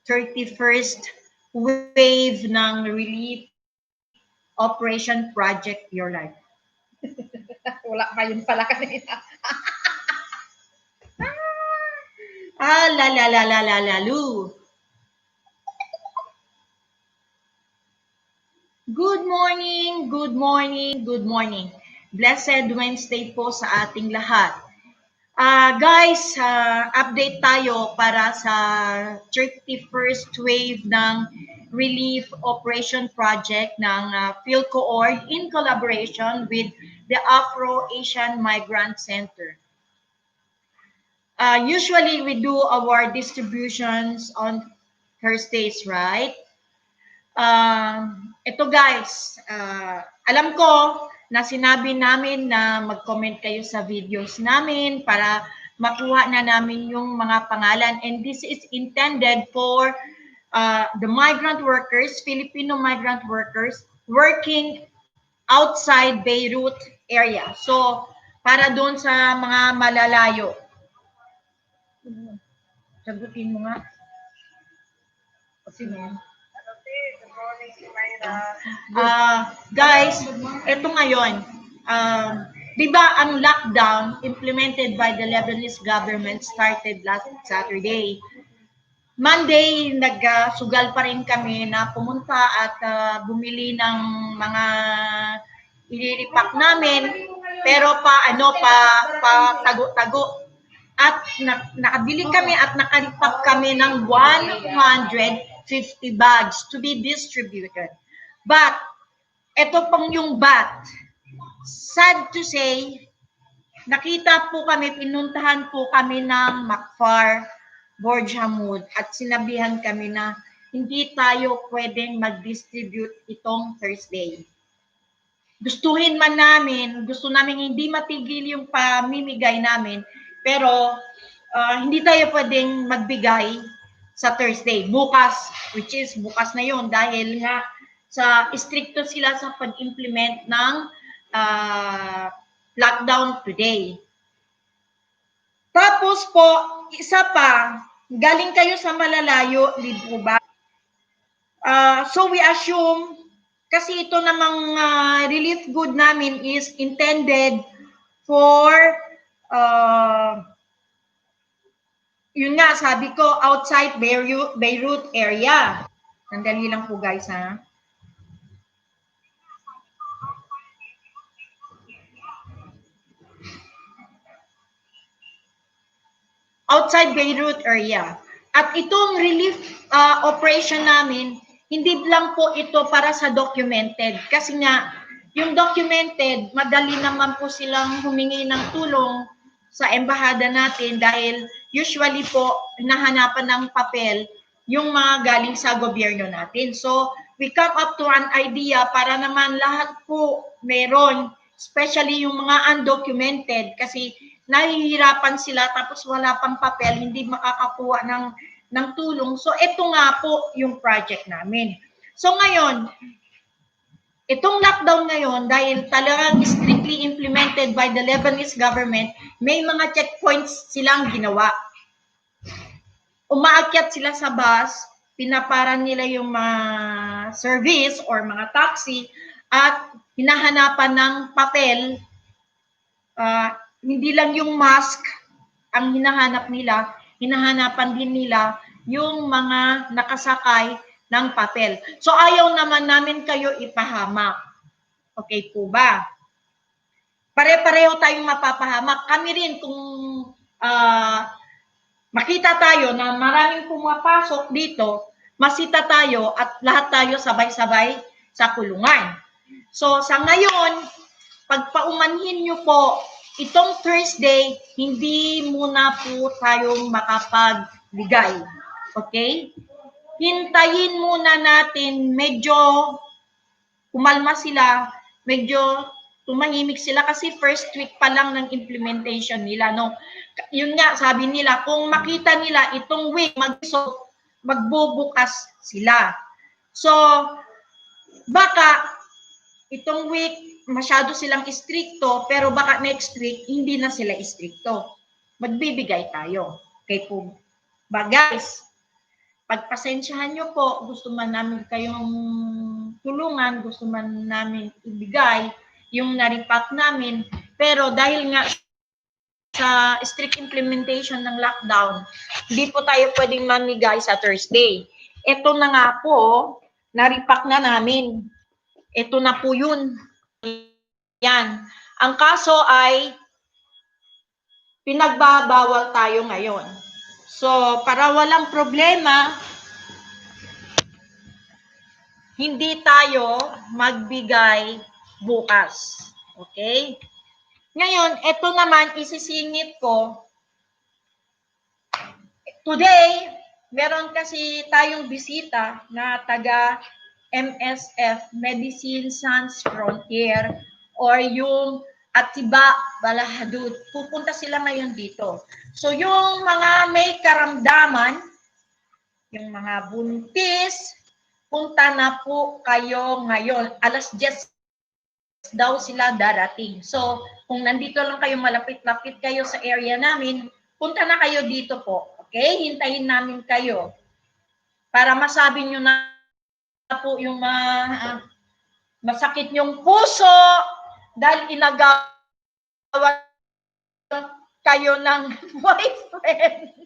31st wave ng relief operation project Your Life. Wala pa yun pala kanina. Lalu. Good morning, good morning, good morning. Blessed Wednesday po sa ating lahat. Guys, update tayo para sa 31st wave ng Relief Operation Project ng PhilCoORG in collaboration with the Afro-Asian Migrant Center. Usually, we do our distributions on Thursdays, right? Ito guys, alam ko na sinabi namin na mag-comment kayo sa videos namin para makuha na namin yung mga pangalan. And this is intended for the migrant workers, Filipino migrant workers working outside Beirut area. So, para doon sa mga malalayo. Sagutin mo nga. Sige. Guys, ito ngayon, di ba ang lockdown implemented by the Lebanese government started last Saturday. Monday, nagsugal pa rin kami na pumunta at bumili ng mga ililipak namin, pero pa tago-tago. At nakabili kami at nakalipak kami ng 150 bags to be distributed. But, ito pang yung but. Sad to say, nakita po kami, pinuntahan po kami ng Macfar, Borjamud, at sinabihan kami na hindi tayo pwedeng mag-distribute itong Thursday. Gusto namin hindi matigil yung pamimigay namin, pero hindi tayo pwedeng magbigay sa Thursday, bukas, which is bukas na yun dahil nga sa stricto sila sa pag-implement ng lockdown today. Tapos po, isa pa, galing kayo sa malalayo, di ba? So we assume, kasi ito namang relief good namin is intended for yun nga, sabi ko, outside Beirut area. Sandali lang po guys, ha? Outside Beirut area. At itong relief operation namin, hindi lang po ito para sa documented. Kasi nga, yung documented, madali naman po silang humingi ng tulong sa embahada natin dahil usually po hinahanapan ng papel yung mga galing sa gobyerno natin. So, we come up to an idea para naman lahat po meron, especially yung mga undocumented kasi nahihirapan sila tapos wala pang papel, hindi makakakuha ng tulong. So, ito nga po yung project namin. So, ngayon, itong lockdown ngayon, dahil talagang strictly implemented by the Lebanese government, may mga checkpoints silang ginawa. Umaakyat sila sa bus, pinaparan nila yung mga service or mga taxi, at hinahanapan ng papel, hindi lang yung mask ang hinahanap nila, hinahanapan din nila yung mga nakasakay ng papel. So, ayaw naman namin kayo ipahamak. Okay po ba? Pare-pareho tayong mapapahamak. Kami rin kung makita tayo na maraming pumapasok dito, masita tayo at lahat tayo sabay-sabay sa kulungan. So, sa ngayon, pagpaumanhin nyo po, itong Thursday, hindi muna po tayong makapagbigay. Okay? Hintayin muna natin, medyo kumalma sila, medyo tumahimik sila kasi first week pa lang ng implementation nila. No? Yun nga, sabi nila, kung makita nila itong week, magbubukas sila. So, baka itong week, masyado silang istrikto, pero baka next week, hindi na sila istrikto. Magbibigay tayo. Okay po ba guys? Pagpasensyahan nyo po, gusto man namin kayong tulungan, gusto man namin ibigay yung naripak namin, pero dahil nga sa strict implementation ng lockdown, hindi po tayo pwedeng mamigay sa Thursday. Ito na nga po, naripak na namin. Ito na po yun. Yan. Ang kaso ay pinagbabawal tayo ngayon. So, para walang problema, hindi tayo magbigay bukas. Okay? Ngayon, ito naman isisingit ko. Today, meron kasi tayong bisita na taga MSF, Medicines Sans Frontier, or yung Atiba, Balahadud. Pupunta sila ngayon dito. So, yung mga may karamdaman, yung mga buntis, punta na po kayo ngayon. Alas 10 daw sila darating. So, kung nandito lang kayo, malapit-lapit kayo sa area namin, punta na kayo dito po. Okay? Hintayin namin kayo. Para masabi nyo na po yung masakit yung puso dahil inagawa kayo ng boyfriend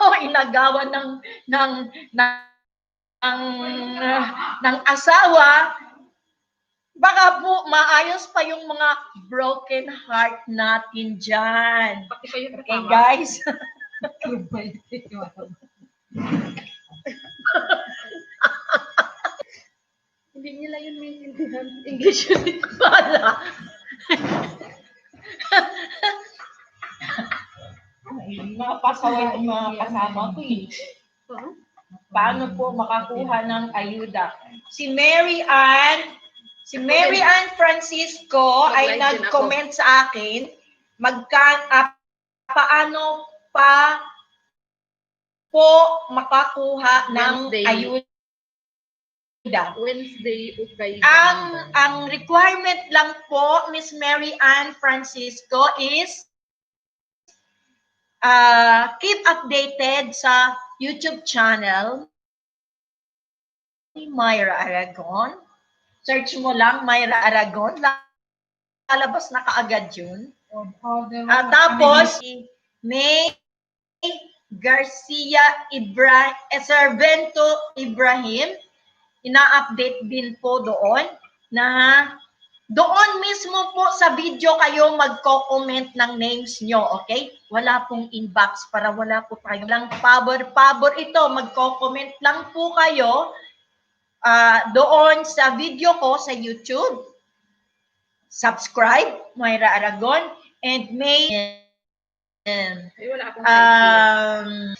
o inagawa ng asawa, baka po maayos pa yung mga broken heart natin dyan. Okay, guys? Hindi nila yun maintindihan. English yun. Wala. Mga pasaway ang mga kasama ko eh. Paano po makakuha ng ayuda? Si Mary Ann Francisco ay nag-comment sa akin, paano pa po makakuha ng ayuda? Wednesday, okay. Ang requirement lang po, Miss Mary Ann Francisco, is keep updated sa YouTube channel ni Myra Aragon. Search mo lang Myra Aragon, lalabas na kaagad yun. Tapos, May Garcia Servento Ibrahim, ina-update din po doon na doon mismo po sa video kayo magko-comment ng names nyo, okay? Wala pong inbox para wala po tayo lang pabor ito. Magko-comment lang po kayo doon sa video ko sa YouTube. Subscribe, Myra Aragon, and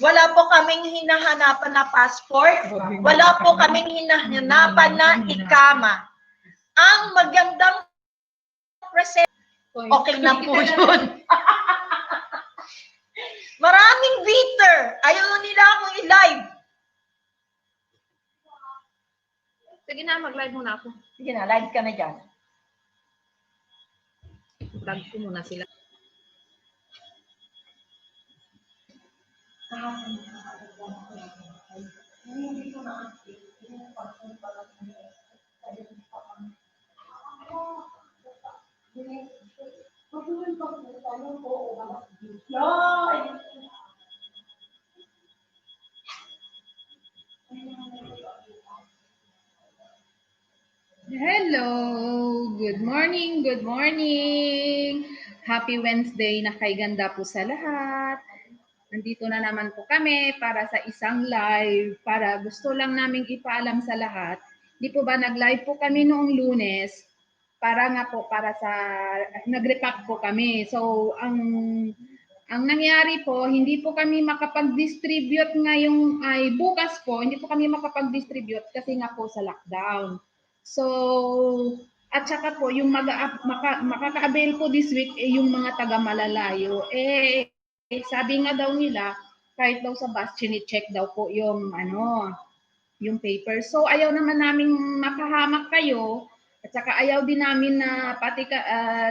wala po kaming hinahanapan na passport. Wala po kaming hinahanapan na ikama. Ang magandang present, okay na po yun. Maraming bitter. Ayaw nila akong i-live. Sige na, mag-live muna ako. Sige na, live ka na dyan. Vlog ko muna sila. Hello! Good morning! Good morning! Happy Wednesday na kay ganda po sa lahat. Nandito na naman po kami para sa isang live para gusto lang naming ipaalam sa lahat. Di po ba nag-live po kami noong Lunes para nga po para sa nag-repack po kami. So ang nangyari po, hindi po kami makapag-distribute ngayong ay bukas po, hindi po kami makapag-distribute kasi nga po sa lockdown. So, at saka po, yung makaka-avail po this week, yung mga taga-malalayo. Sabi nga daw nila, kahit daw sa bus, chine-check daw po yung, yung paper. So, ayaw naman namin makahamak kayo. At saka ayaw din namin na pati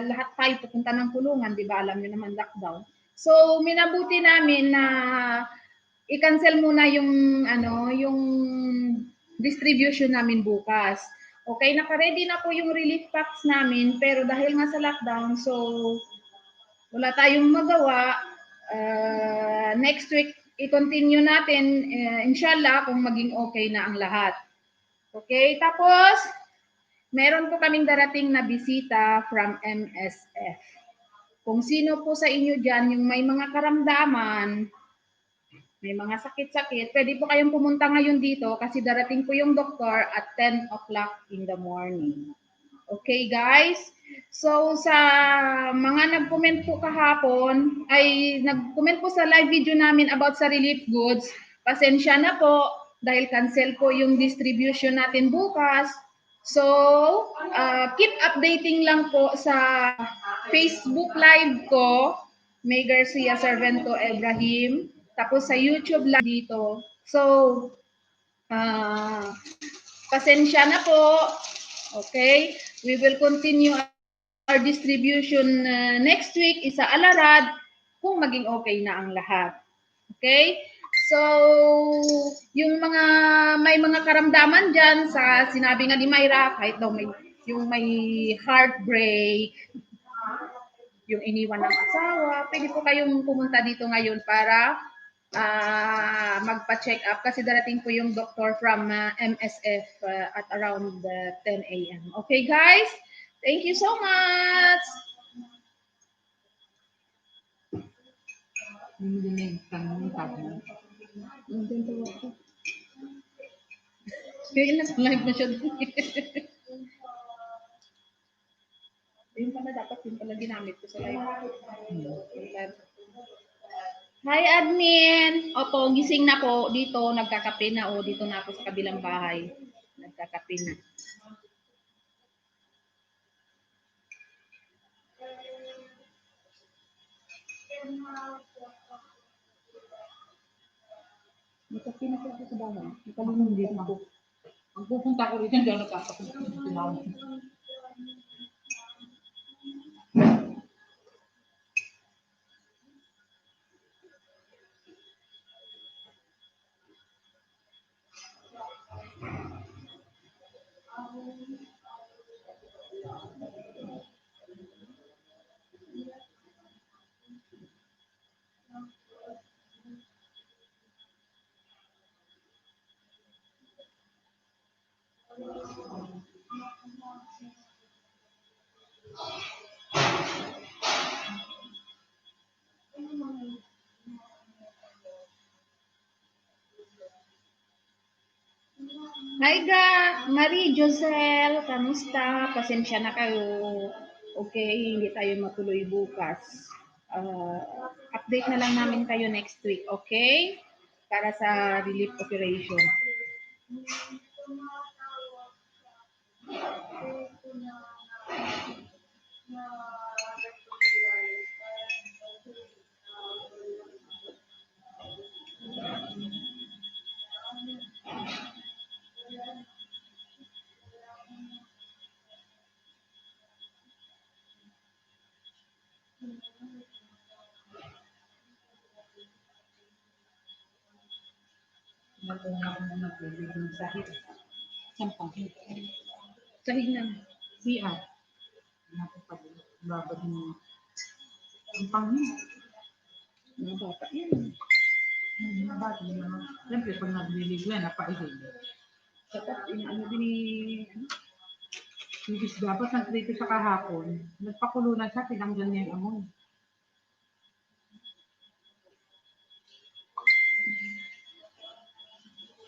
lahat tayo pupunta ng kulungan, di ba? Alam niyo naman lockdown. So, minabuti namin na i-cancel muna yung yung distribution namin bukas. Okay, naka-ready na po yung relief packs namin, pero dahil nga sa lockdown, so wala tayong magawa. Next week, i-continue natin, inshallah, kung maging okay na ang lahat. Okay, tapos, meron po kaming darating na bisita from MSF. Kung sino po sa inyo dyan yung may mga karamdaman, may mga sakit-sakit, pwede po kayong pumunta ngayon dito kasi darating po yung doktor at 10 o'clock in the morning. Okay, guys? So, sa mga nag-comment po kahapon, ay nag-comment po sa live video namin about sa relief goods, pasensya na po dahil cancel po yung distribution natin bukas. So, keep updating lang po sa Facebook live ko, May Garcia Servento Ibrahim, tapos sa YouTube lang dito. So, pasensya na po. Okay? We will continue our distribution next week, isa alarad, kung maging okay na ang lahat. Okay? So, yung mga may mga karamdaman dyan sa sinabi nga ni Myra, kahit daw may heartbreak, yung iniwan ng asawa, pwede po kayong pumunta dito ngayon para magpa-check up kasi darating po yung doctor from MSF at around 10 a.m. Okay, guys? Thank you so much! Kaya nag-live na siya doon. Yung pala dapat yung pala ginamit ko sa live. Hi, admin! Opo, gising na po. Dito, nagkakape na. O, dito na ako sa kabilang bahay. Nagkakape na. Nagkape na po ako sa bahay. Nakalimutan dito ako. Magpupunta ko rito, hindi ako nagkakape. Hi, Marie Josel, kamusta? Pasensya na kayo. Okay, hindi tayo matuloy bukas. Update na lang namin kayo next week, okay? Para sa relief operation. Sahig. Sampang. Sahig na. CR. Babad mo. Sampang niya. Mga bata yan. Bata naman. Siyempre, pag nagliligo yan, napaihig. Dapat, ano din yung dapat nag-dito sa kahapon. Nagpakulo na siya, tinanggal niya yung amoy.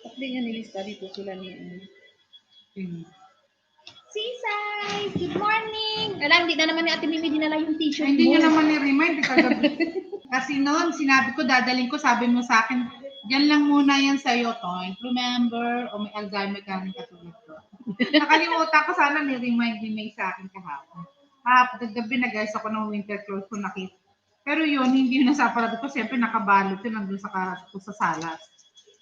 At di nga nilista dito sila ni Sisay! Good morning! Alam, hindi na naman ni Ate Mimi dinala yung t-shirt mo. Hindi nyo naman ni-remind. Kasi noon, sinabi ko, dadaling ko, sabi mo sa akin, diyan lang muna yan sa'yo, Toy. Remember, o may Alzheimer ka rin katulad ko. Nakalimutan ko, sana ni-remind ni May sa akin kahapon. Gabi na guys, ako ng winter clothes ko nakita. Pero yun, hindi yun nasa aparado ko. Siyempre, nakabalot yun nandun sa salas.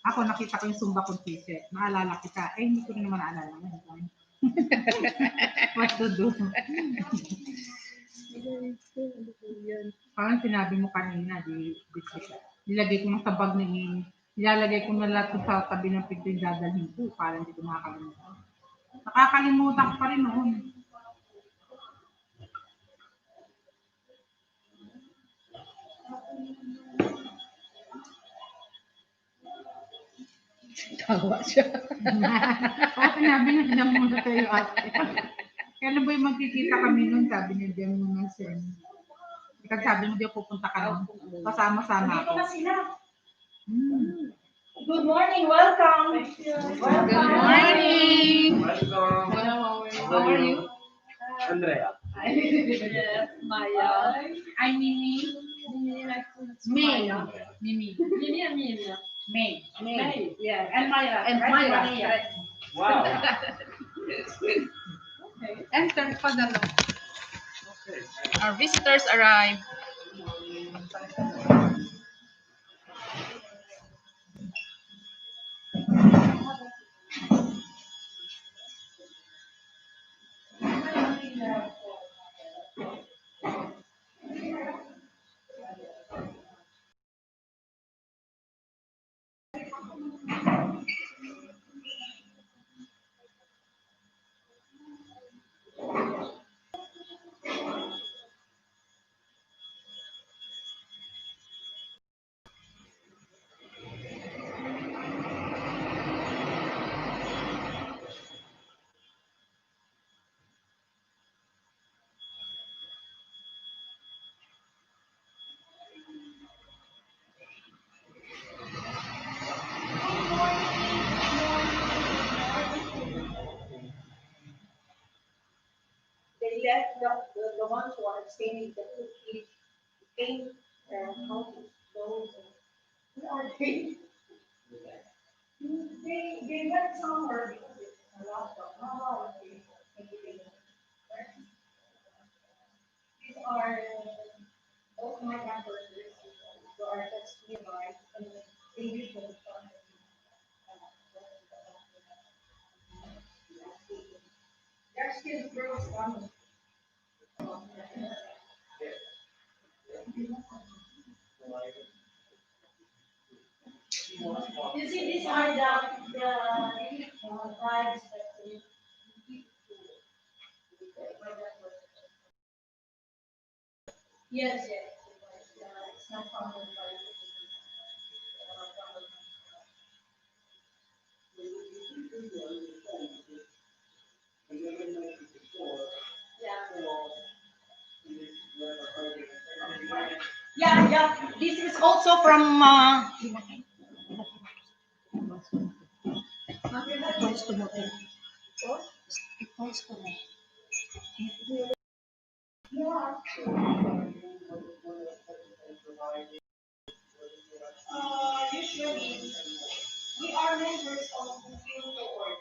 Ako, nakita ko yung Zumba kong t-shirt. Naalala kita. Eh, hindi ko rin naman naalala. What to do? Parang sinabi mo kanina, nilagay ko na sa bag ni nilalagay ko na lahat sa tabi ng pinto yung dadalhin ko para hindi ko makakalimutan. Nakakalimutan ko pa rin noon. Tawa siya. Oo, sinabi niya, diyan muna tayo ate. Kailan ba yung magkikita kami nun? Sabi niya, diyan muna siya. Kasi sabi mo, diyan pupunta ka lang. Kasama-sama ako. Dito na sila. Good morning, welcome. Good morning. Welcome. Hello, How are you? Andrea. Maya. I'm Mimi. May. Mimi. Mimi Amelia. May. May. Yeah. And Myra. And Myra. Wow. Enter pa na lang. Okay. Our visitors arrived. They left the ones who are staying the kids came how to go. Where are they? They went somewhere because it's a lot of these are both my members who are just nearby and they usually come. They're still girls coming. You see, these are the vibes that we yes, yes. It's not common yeah, yeah. This is also from usually we are members of the field cohort.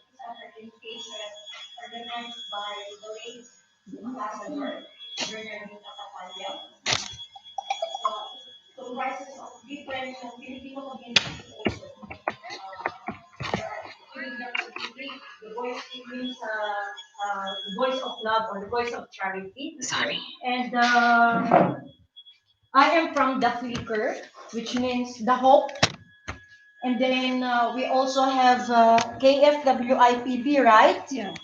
These are certifications organized by the late Ambassador Bernardino Capalla. Comprises of different Filipino communities also. The voice it means the voice of love or the voice of charity. Sorry. And I am from the Flicker, which means the hope. And then we also have KFWIPB, right? Yeah.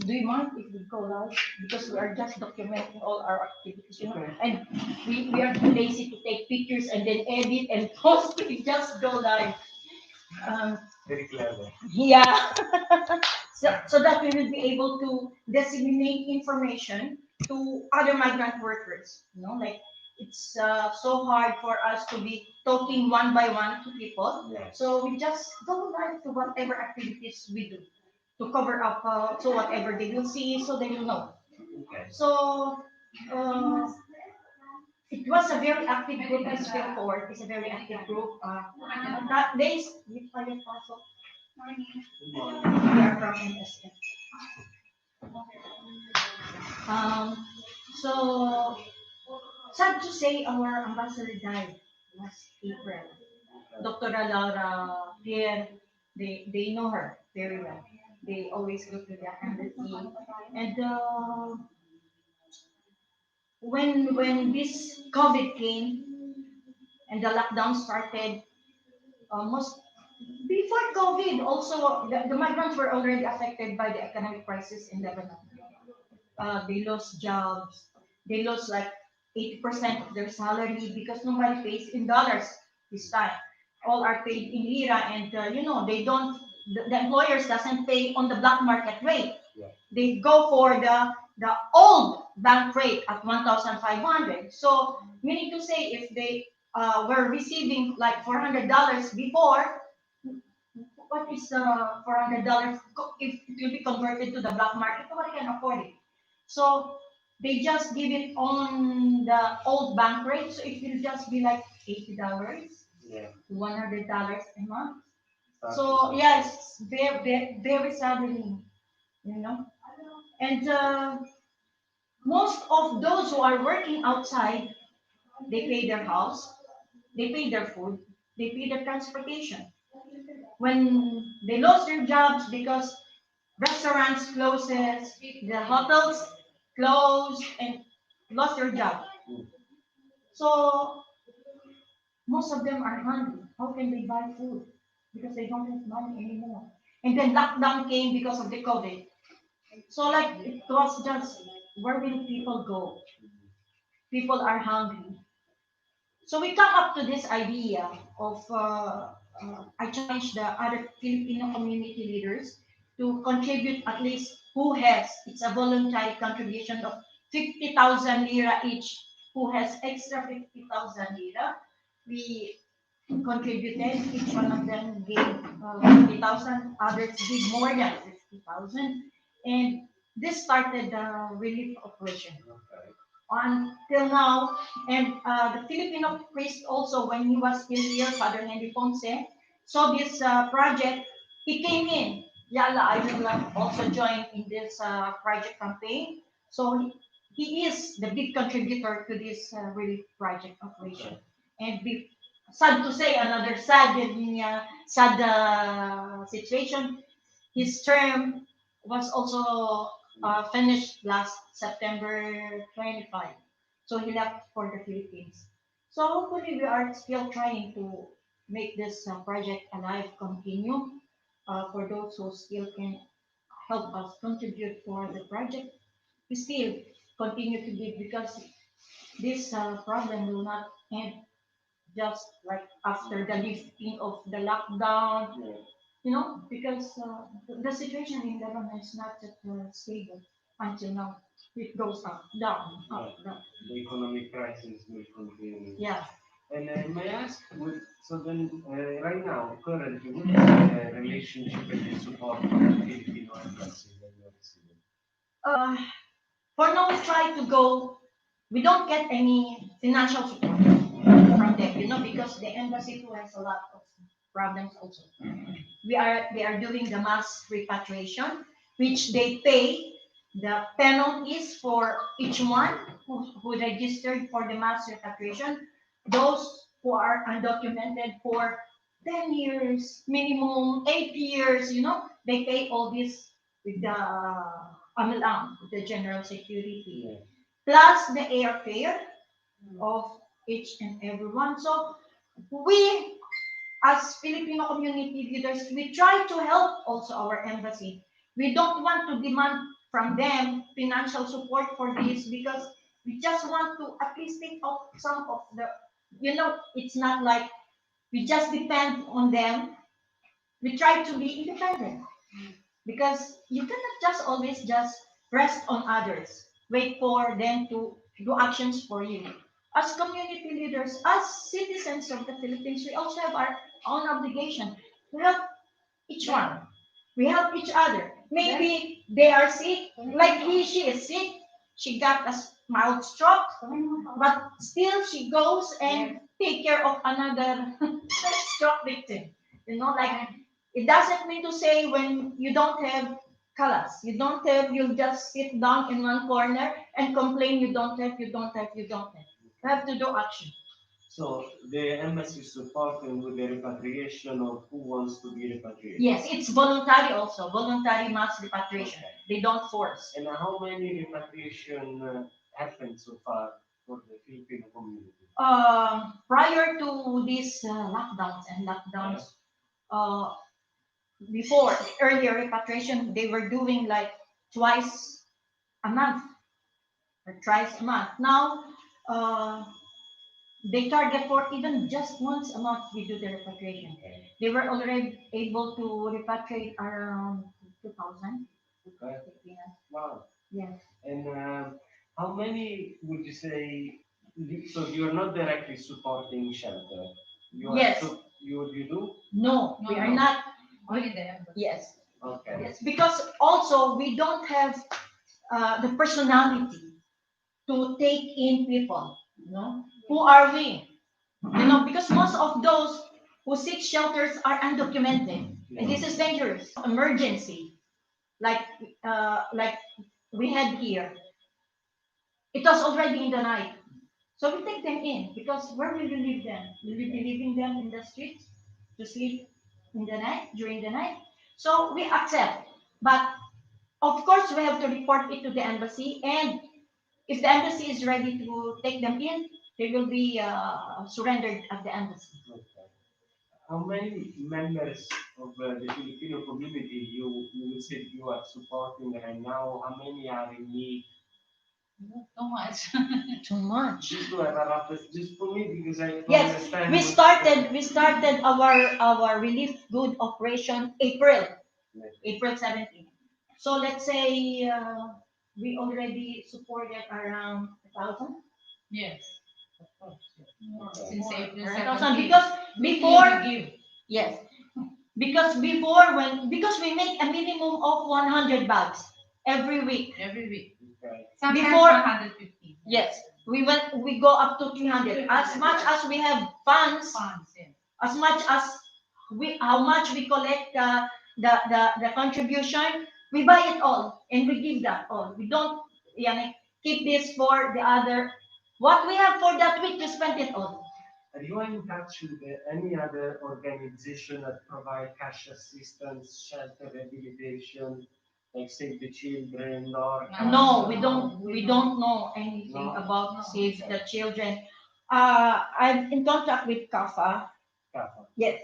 Do you mind if we go live? Because we are just documenting all our activities, you know, and we are too lazy to take pictures and then edit and post. We just go live. Very clever. Yeah. so that we will be able to disseminate information to other migrant workers. You know, like it's so hard for us to be talking one by one to people. Yes. So we just go live to whatever activities we do to cover up so whatever they will see, so they will know. Okay. So it was a very active group as well forward. It's a very active group. That days we also we are from NSF. So sad to say our ambassador died last April. Dr. Laura Pierre, they know her very well. They always go to the embassy. And when this COVID came and the lockdown started, almost before COVID, also the migrants were already affected by the economic crisis in Lebanon. They lost jobs. They lost like 80% of their salary because nobody pays in dollars this time. All are paid in lira, and they don't. The employers doesn't pay on the black market rate. Yeah. They go for the old bank rate at 1,500. So meaning to say, if they were receiving like $400 before, what is the $400 if it will be converted to the black market? Nobody can afford it. So they just give it on the old bank rate, so it will just be like $80, Yeah. $100 a month. So yes, very saddening, you know. And most of those who are working outside, they pay their house, they pay their food, they pay their transportation. When they lost their jobs because restaurants closes, the hotels closed and lost their job. So most of them are hungry. How can they buy food? Because they don't have money anymore. And then lockdown came because of the COVID. So like it was just, where will people go? People are hungry. So we come up to this idea of I challenge the other Filipino community leaders to contribute at least who has, it's a voluntary contribution of 50,000 lira each. Who has extra 50,000 lira? We contributed, each one of them gave 50,000, others did more than 50,000. And this started the relief operation until now. And the Filipino priest also, when he was still here, Father Henry Ponce, saw this project. He came in. Yala, I will also join in this project campaign. So he is the big contributor to this relief project operation. And sad to say, another sad situation. His term was also finished last September 25. So he left for the Philippines. So hopefully we are still trying to make this project alive, continue for those who still can help us contribute for the project. We still continue to give because this problem will not end just like after the lifting of the lockdown, because the situation in Lebanon is not that stable until now. It goes up, down, up, down. The economic crisis will continue. Yeah. And may I ask, so then right now, currently, what is the relationship and the support from the Filipino embassy that you're receiving? For now, we try to go. We don't get any financial support from them, because the embassy too has a lot of problems also. They are doing the mass repatriation, which they pay the penalties for each one who registered for the mass repatriation. Those who are undocumented for 10 years, minimum 8 years, they pay all this with the AMLAM, with the general security, Yeah. plus the airfare of each and every one. So we, as Filipino community leaders, we try to help also our embassy. We don't want to demand from them financial support for this because we just want to at least take out some of the, it's not like we just depend on them. We try to be independent because you cannot just always just rest on others, wait for them to do actions for you. As community leaders, as citizens of the Philippines, we also have our own obligation to help each one. We help each other. Maybe they are sick, like she is sick. She got a mild stroke, but still she goes and take care of another stroke victim. Like it doesn't mean to say when you don't have colors, you'll just sit down in one corner and complain you don't have. You have to do action. So the embassy is supporting with the repatriation of who wants to be repatriated. Yes, it's voluntary also, voluntary mass repatriation. They don't force. And how many repatriation happened so far for the Filipino community? Prior to these lockdowns, uh, before earlier repatriation, they were doing like twice a month or thrice a month. Now, uh, they target for even just once a month we do the repatriation. They were already able to repatriate around 2,000. Okay. Filipinos. Wow. Yes. And how many would you say? So you're not directly supporting shelter. You are Yes. you do? No, we are No. not. Only them. Yes. Okay. Yes. Because also we don't have the personality to take in people. You know, who are we? You know, because most of those who seek shelters are undocumented, and this is dangerous. Emergency, like like we had here. It was already in the night. So we take them in because where will you leave them? Will we be leaving them in the streets to sleep in the night, during the night? So we accept. But of course, we have to report it to the embassy. And if the embassy is ready to take them in, they will be surrendered at the embassy. Okay. How many members of the Filipino community you would say you are supporting right now? How many are in need? Too much. Too much. Just to have a rough, just for me because I don't Yes, understand. we started our relief good operation April Yes. 17th. So let's say we already supported around 1,000. Yes. Of course. Okay. Since April 1,000 17th. because before We give. yes because before because we make a minimum of 100 bags every week. Every week. Okay. Sometimes Before- 150. Yes, we go up to 300 as much as we have funds. Funds, yes. As much as how much we collect the contribution, we buy it all and we give that all. We don't keep this for the other. What we have for that week, we spend it all. Are you in touch with any other organization that provide cash assistance, shelter rehabilitation, like Save the Children or? No, we don't know anything No. about No. Save the Children. I'm in contact with CAFA. Kappa. Yes.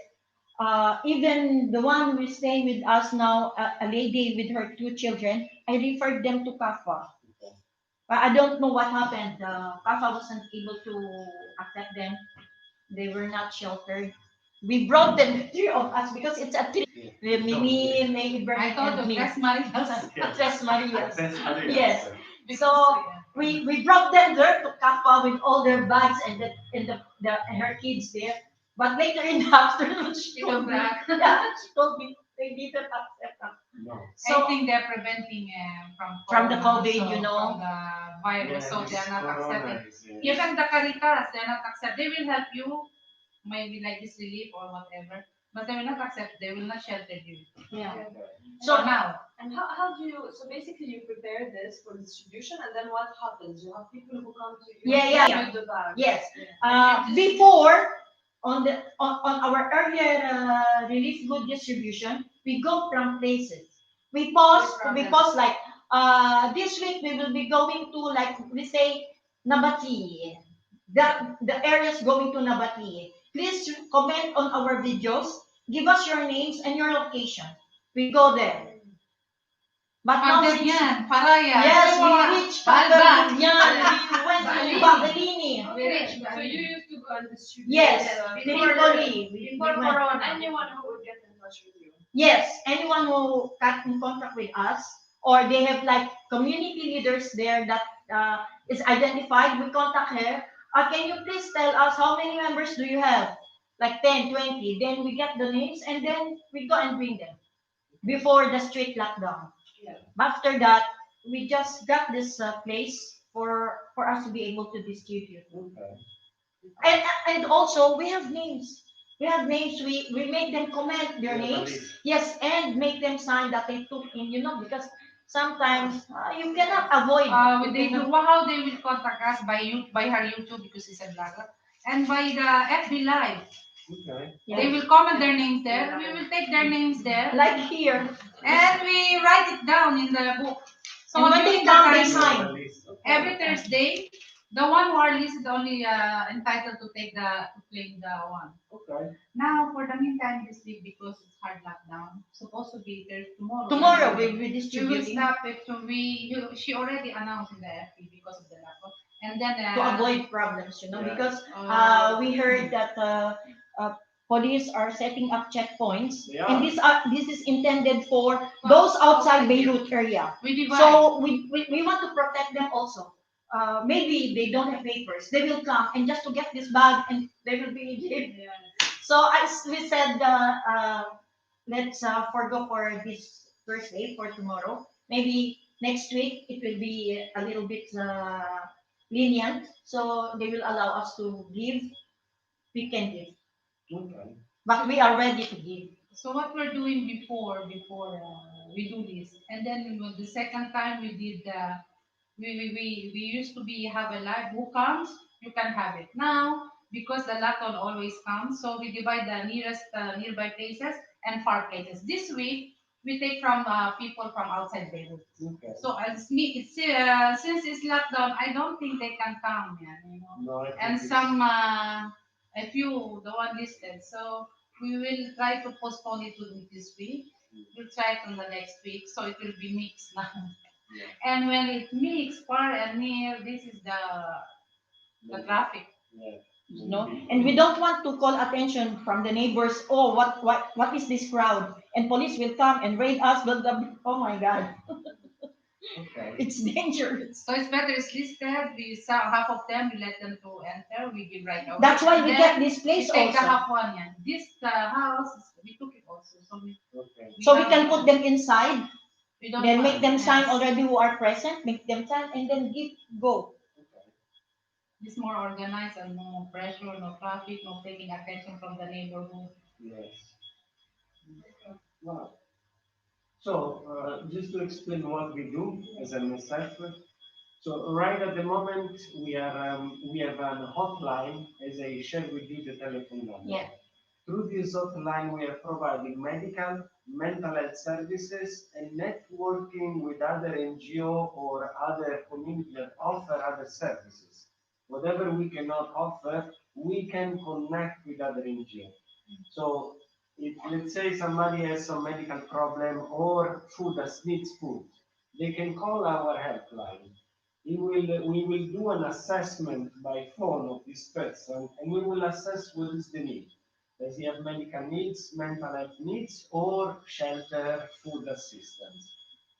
Even the one who is staying with us now, a lady with her 2 children, I referred them to CAFA. Okay. But I don't know what happened. CAFA wasn't able to accept them. They were not sheltered. We brought them, the 3 of us, because it's a 3. Yeah. Mimi, May, I thought of me. Tres Marias. Yes. Tres Marias. That's Maria. Yes. Because, So we brought them there to CAFA with all their bags and and her kids there. But later in the afternoon, she She told come me, back. yeah, she told me they didn't accept us. No. I So think they're preventing from the corona, COVID, so you know. from the virus, so this they're not corona accepting. is, Even the caritas, they're not accept. They will help you, maybe like this relief or whatever, but they will not accept. They will not shelter you. Yeah. So So now, And how do you, so basically you prepare this for distribution and then what happens? You have people who come to you Yeah. with the bag. yes, before on our earlier relief good distribution, we go from places. We pause like this week we will be going to like we say Nabati. The areas going to Nabati. Please comment on our videos. Give us your names and your location. We go there. But now Pagdad since yan, Paraya. yes, Ano we mga- reached Balban. Pagdadyan. We went to Bagalini. We reached So you used to go and distribute. Yes, before Tripoli. before went. Corona. Anyone who would get in touch with you. Yes, anyone who got in contact with us, or they have like community leaders there that is identified, we contact her. Can you please tell us how many members do you have? Like 10, 20. Then we get the names and then we go and bring them before the street lockdown. Yeah. After that, we just got this place for us to be able to distribute. Okay. And also we have names. We have names. We make them comment their Yeah, names. but Yes, and make them sign that they took in. Because sometimes you cannot avoid. They do how they will contact us by her YouTube because it's a blogger, and by the FB Live. Okay. They will comment their names there. We will take their names there, Like here. and we write it down in the book. So And when during they the come, they time, sign. every Thursday, the one who are listed only entitled to take to claim the one. Okay. Now, for the meantime, this week, because it's hard lockdown, supposed to be there tomorrow. Tomorrow we'll be We will distributing stop it. She already announced in the FB because of the lockdown. And then to avoid problems, Yeah. because uh, we heard that police are setting up checkpoints, Yeah. and this is intended for those outside Beirut area. we divide. So we want to protect them also. Maybe they don't have papers. They will come and just to get this bag, and they will be given. Yeah. So as we said, let's forgo for this Thursday for tomorrow. Maybe next week it will be a little bit lenient, so they will allow us to give. We can give, Okay. but we are ready to give. So what we're doing before we do this, and then the second time we did we used to be have a live who comes you can have it now because the lockdown always comes, so we divide the nearest nearby places and far places. This week we take from people from outside Beirut. Okay. So as me it's since it's lockdown, I don't think they can come, yeah, you know. No, I think And it's- some a few the one listed, so we will try to postpone it to this week. We'll try it on the next week, so it will be mixed now. Yeah. And when it mixed far and near, this is the traffic. Yeah. No, and we don't want to call attention from the neighbors. Oh, what is this crowd? And police will come and raid us. Blah, blah, blah. Oh my God, Okay. it's dangerous. So it's better it's listed. We saw half of them. We let them to enter. We give right away. That's why And we then get this we place take the also, half one. Yeah. This house we took it also. So Okay. so we have- can put them inside. we don't Then want- make them sign yes. already who are present. Make them sign and then give go. Okay. It's more organized and no pressure, no traffic, no taking attention from the neighborhood. Yes. Wow. So, just to explain what we do as an assessment. So right at the moment, we have a hotline, as I shared with you the telephone number. Yeah. Through this hotline, we are providing medical, mental health services, and networking with other NGO or other community that offer other services. Whatever we cannot offer, we can connect with other NGO. So if let's say somebody has some medical problem or food that needs food, they can call our helpline. We will do an assessment by phone of this person, and we will assess what is the need. Does he have medical needs, mental health needs, or shelter, food assistance?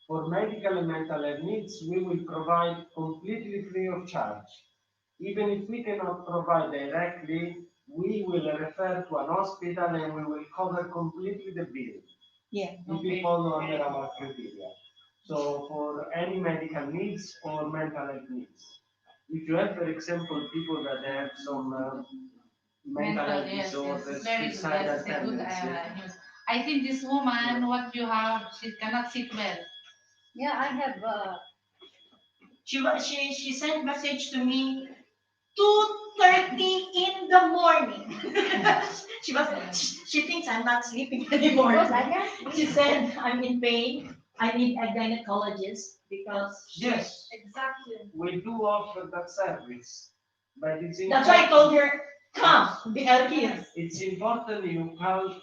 For medical and mental health needs, we will provide completely free of charge. Even if we cannot provide directly, we will refer to an hospital and we will cover completely the bill Yeah. if we follow under our criteria. So for any medical needs or mental health needs. If you have, for example, people that have some mental health yes, disorders, it's very good. suicidal Yes, it's a good tendency. news. I think this woman, what you have, she cannot sit well. Yeah, I have. She sent message to me 2:30 in the morning. She thinks I'm not sleeping anymore. She said I'm in pain. I need a gynecologist because Yes, Exactly. we do offer that service, but it's that's why I important. told her, come, they are here. It's important you call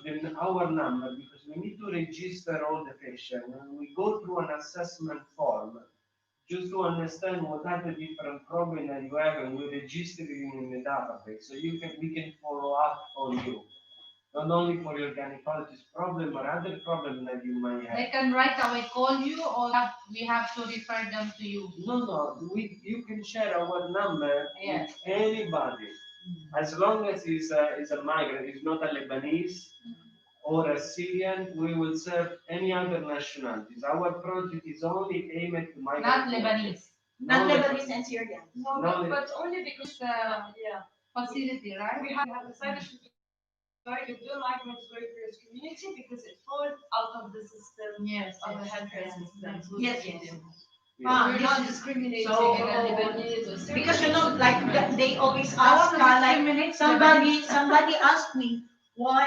our number because we need to register all the patients. And we go through an assessment form just to understand what are the different problems that you have, and we register it in the database so we can follow up on you. Not only for your gynecologist problem, but other problems that you might They have. can right away call you, or we have to refer them to you. No, you can share our number Yes. with anybody. As long as he's a migrant, he's not a Lebanese or a Syrian, we will serve any other nationalities. Our project is only aimed at migrant. Not workers. Lebanese. Not No Lebanese and Syrian. No, No, but only because, yeah, Facility, right? we have decided to target the migrant workers community because it falls out of the system Yes. of the yes, healthcare yes, system. yes. Yes, yes. Yeah. We're not discriminating So- against Lebanese or Syrian. Because like they always I ask, want to like discriminate somebody asked me why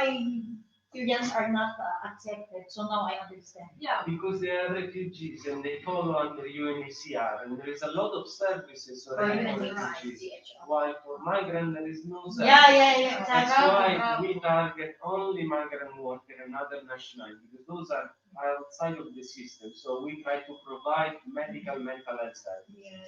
Syrians are not accepted. So now I understand. Yeah. Because they are refugees and they follow under UNHCR, and there is a lot of services For already for UNHCR. refugees. While for migrant there is no service. Yeah. That's Exactly. why we target only migrant worker and other nationalities, because those are outside of the system. So we try to provide medical mental health services.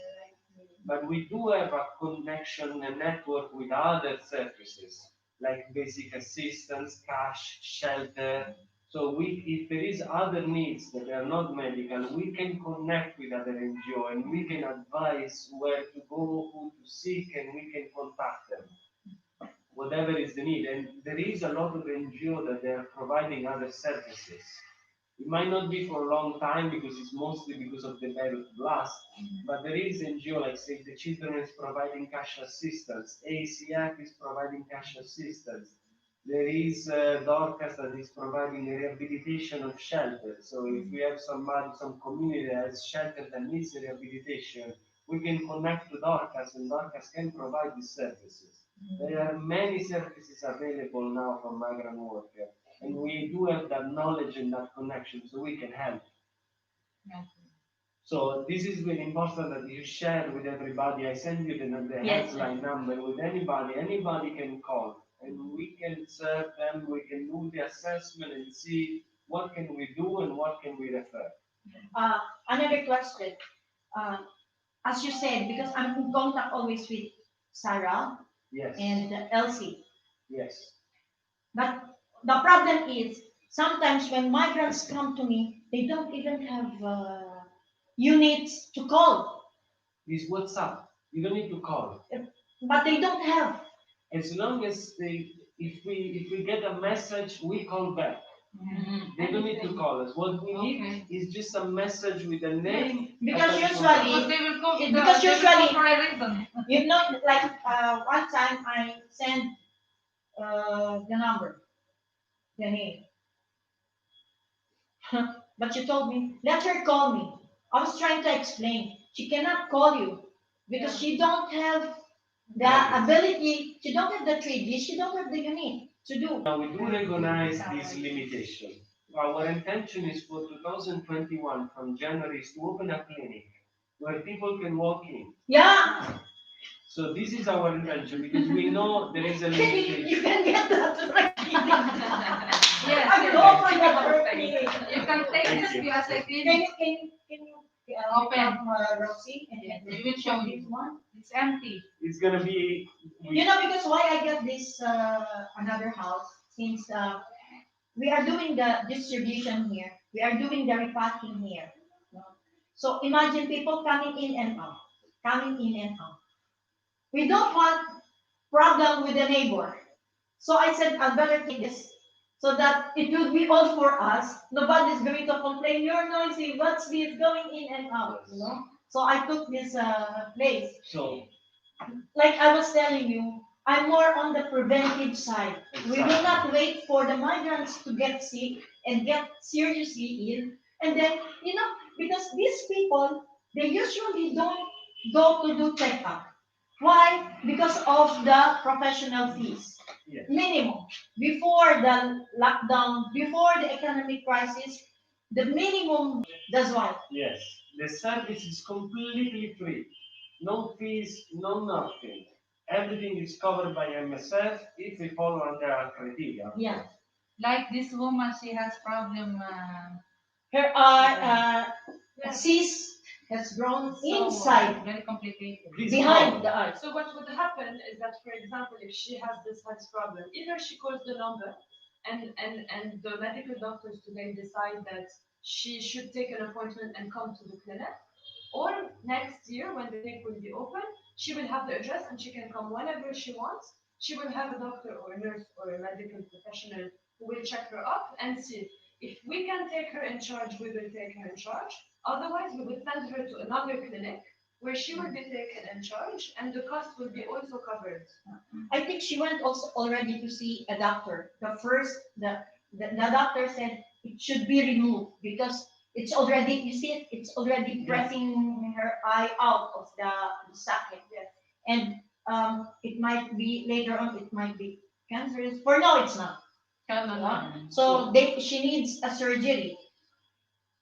But we do have a connection and network with other services like basic assistance, cash, shelter. So if there is other needs that are not medical, we can connect with other NGO and we can advise where to go, who to seek, and we can contact them, whatever is the need. And there is a lot of NGO that they are providing other services. It might not be for a long time because it's mostly because of the Beirut blast, but there is NGO like Save the Children is providing cash assistance, ACF is providing cash assistance. There is Dorcas that is providing rehabilitation of shelter. So if we have somebody, some community that has shelter that needs rehabilitation, we can connect to Dorcas and Dorcas can provide these services. There are many services available now for migrant workers, and we do have that knowledge and that connection, so we can help. So this is really important that you share with everybody. I send you the Yes. helpline number with anybody. Anybody can call, and we can serve them. We can do the assessment and see what can we do and what can we refer. Another question. As you said, because I'm in contact always with Sarah Yes. and Elsie. Yes. But the problem is sometimes when migrants come to me, they don't even have units to call, This WhatsApp. You don't need to call. but they don't have. As long as if we get a message, we call back. They don't need to call us. What we need is just a message with a name. Because a usually, Because they will go. Because they will usually- go for a reason. you know, like one time I sent the number, the name. But you told me, let her call me. I was trying to explain. She cannot call you because she don't have the ability, she don't have the 3D, she don't have the unit to do. Now we do recognize this limitation. Our intention is for 2021 from January is to open a clinic where people can walk in. Yeah, So this is our intention because we know there is a you limitation. can get that right. Yes, I will open that birthday. You can take Thank this you. view as a Can clinic. you Open. Rosie? Yes, we will show you. This one? It's empty. It's gonna be. You know, because why I get this another house, since we are doing the distribution here, we are doing the repacking here. No? So imagine people coming in and out, coming in and out. We don't want problem with the neighbor. So I said, I better take this so that it will be all for us. Nobody's going to complain, you're noisy, what's this going in and out, you know? So I took this place. So Like I was telling you, I'm more on the preventive side. We will not wait for the migrants to get sick and get seriously ill. And then, you know, because these people, they usually don't go to do checkup. Why? Because of the professional fees. yes. Minimum. Before the lockdown, before the economic crisis, the minimum, that's why. Yes. The service is completely free. No fees, no nothing. Everything is covered by MSF if we follow under our criteria. Yeah. Like this woman, she has problem. Her cyst has grown inside, Very complicated. Please behind call. the eyes. So what would happen is that, for example, if she has this health problem, either she calls the number and the medical doctors today decide that she should take an appointment and come to the clinic, or next year when the clinic will be open, she will have the address and she can come whenever she wants. She will have a doctor or a nurse or a medical professional who will check her up and see. If we can take her in charge, we will take her in charge. Otherwise, we will send her to another clinic where she will be taken in charge and the cost will be also covered. I think she went also already to see a doctor. The doctor said it should be removed because it's already, you see it, it's already pressing her eye out of the socket. And it might be later on, it might be cancerous. For now, it's not. So she needs a surgery.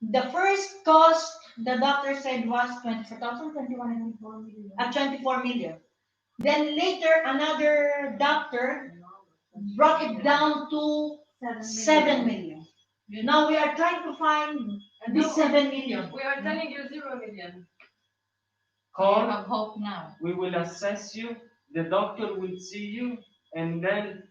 The first cost the doctor said was 24 million. Then later another doctor brought it down to 7 million. Now we are trying to find this 7 million. We are telling you 0 million. I Call, have hope now. we will assess you, the doctor will see you, and then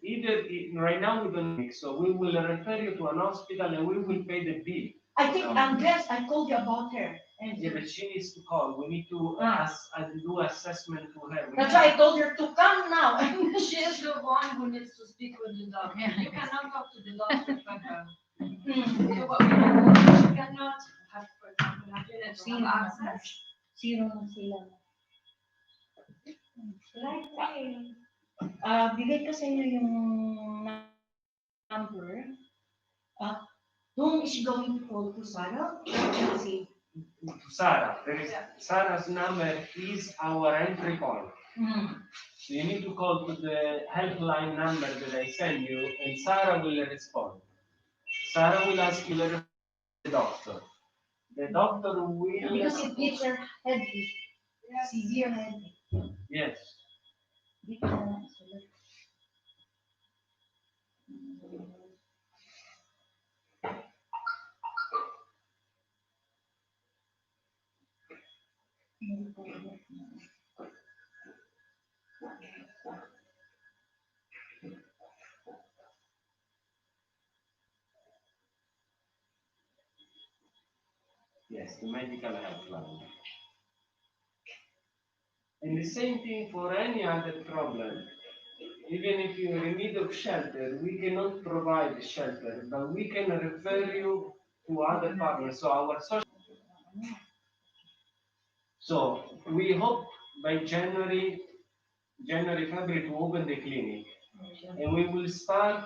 right now we don't, so we will refer you to an hospital and we will pay the bill. I think Andres, I told you about her. And Yeah, but she needs to call. We need to do assessment to her. that's why I told her to come now. She is the one who needs to speak with the doctor. You cannot talk to the doctor, Becca. So what we do, she cannot have, for example, have access. Zero na sila. Bigay ko sa inyo yung number. Whom is she going to call to Sarah? See. Sarah, Sarah's number is our entry point. So you need to call to the helpline number that I send you, and Sarah will respond. Sarah will ask you the doctor. The doctor will. Because it gives her headache. Severe headache. Yes. Yes, the medical helpline. And the same thing for any other problem. Even if you are in need of shelter, we cannot provide shelter, but we can refer you to other partners. So our social. So we hope by January, February to open the clinic. And we will start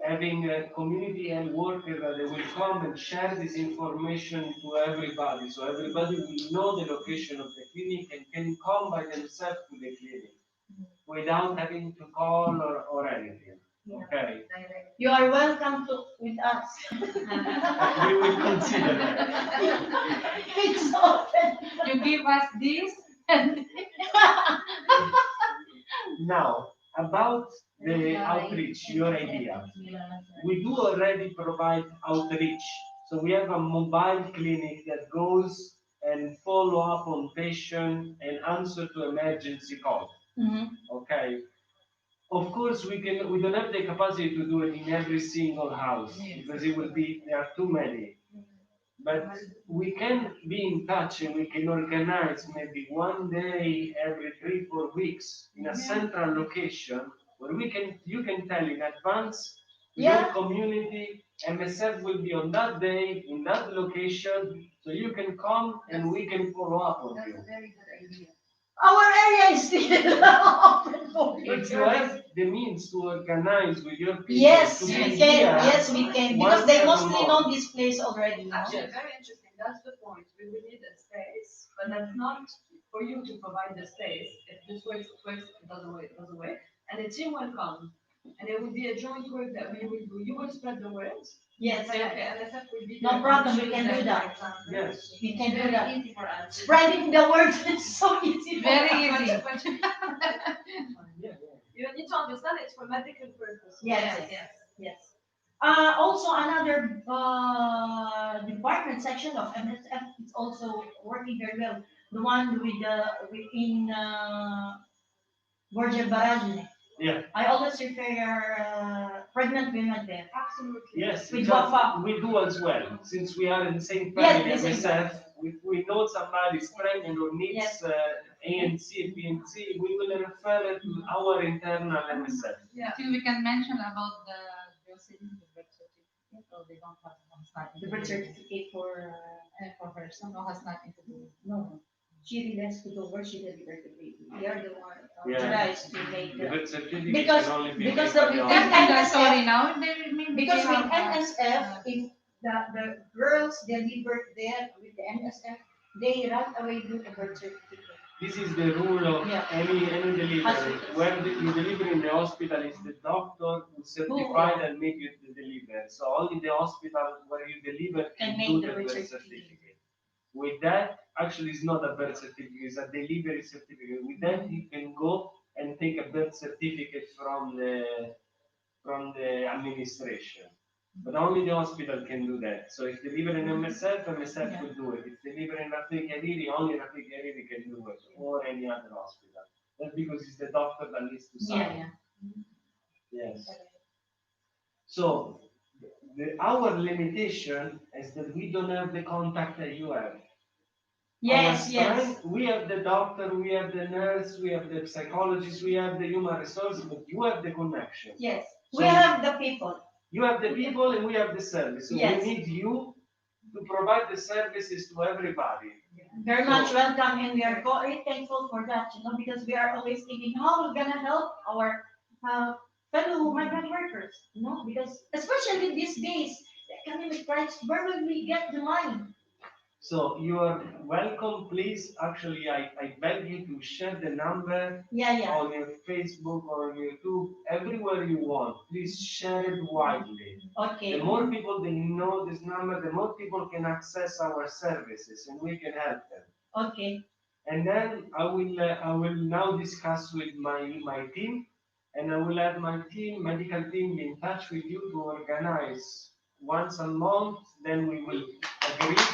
having a community and worker that they will come and share this information to everybody. So everybody will know the location of the clinic and can come by themselves to the clinic without having to call or anything. Okay. You are welcome to with us. We will consider that. It's open. You give us this. Now, about the outreach, your idea. We do already provide outreach. So we have a mobile clinic that goes and follow up on patient and answer to emergency calls. Okay. Of course, we don't have the capacity to do it in every single house because there are too many. But we can be in touch and we can organize maybe one day every 3-4 weeks in a central location where you can tell in advance your community, MSF will be on that day in that location, so you can come and we can follow up on you. That's a very good idea. Our area is still open for you. If you have the means to organize with your people, Yes, to we be can. here Yes, we can. Because they once a mostly month. know this place already. No? Actually, very interesting. That's the point. We will need a space, but that's not for you to provide the space. If this works, it works. If it doesn't work, it doesn't work. And the team will come, and it will be a joint work that we will do. You will spread the word. Yes. Say, okay, NSF will be No there. problem, we can do that. Yes. We can do Very that. easy for us. Spreading the word is so easy. Very easy. You need to understand it's for medical purposes. Yes. Yes. Also, another department section of MSF is also working very well. The one within Borgia Barrage. Yeah. I always refer pregnant women there. Absolutely. Yes, With just- Wafa. we do as well. Since we are in the same Yes, family, the same MSF, we know somebody is pregnant or needs Yes. ANC, PNC, we will refer it to our internal MSF. Yeah. I think we can mention about the girls in the birth certificate, or they don't have one starting. The birth certificate for For her, somehow has nothing to do. no. She really has to go where she delivered the baby. We are the one Yeah. authorized to make The the birth certificate Because- can only be because made the- by we our- can't- Tell the story now. Maybe because they with have, NSF, if the girls delivered there with the NSF, they right away do the birth certificate. This is the rule of Yeah. any delivery. Hospitals. Where you deliver in the hospital is the doctor who certified and make you the deliver. So only the hospital where you deliver Can can make do the the birth birth certificate. With that, actually it's not a birth certificate, it's a delivery certificate. With that you can go and take a birth certificate from the administration. But only the hospital can do that. So if deliver in MSF, MSF Yeah. will do it. If deliver in Rafik Hariri, only Rafik Hariri can do it, or any other hospital. That's because it's the doctor that needs to sign. Yeah, yeah. Yes. So our limitation is that we don't have the contact that you have. Yes, Our yes. strength, we have the doctor, we have the nurse, we have the psychologist, we have the human resource, but you have the connection. Yes. So We have the people. you have the people and we have the service. So Yes. we need you to provide the services to everybody. Very much welcome, and we are very thankful for that, because we are always thinking how we're gonna help our fellow migrant workers, because especially these days, the economic crisis, where will we get the money? So you are welcome. Please, actually, I beg you to share the number Yeah. on your Facebook or on YouTube, everywhere you want. Please share it widely. Okay. The more people they know this number, the more people can access our services and we can help them. Okay. And then I will now discuss with my team, and I will have my team, medical team, be in touch with you to organize once a month. Then we will agree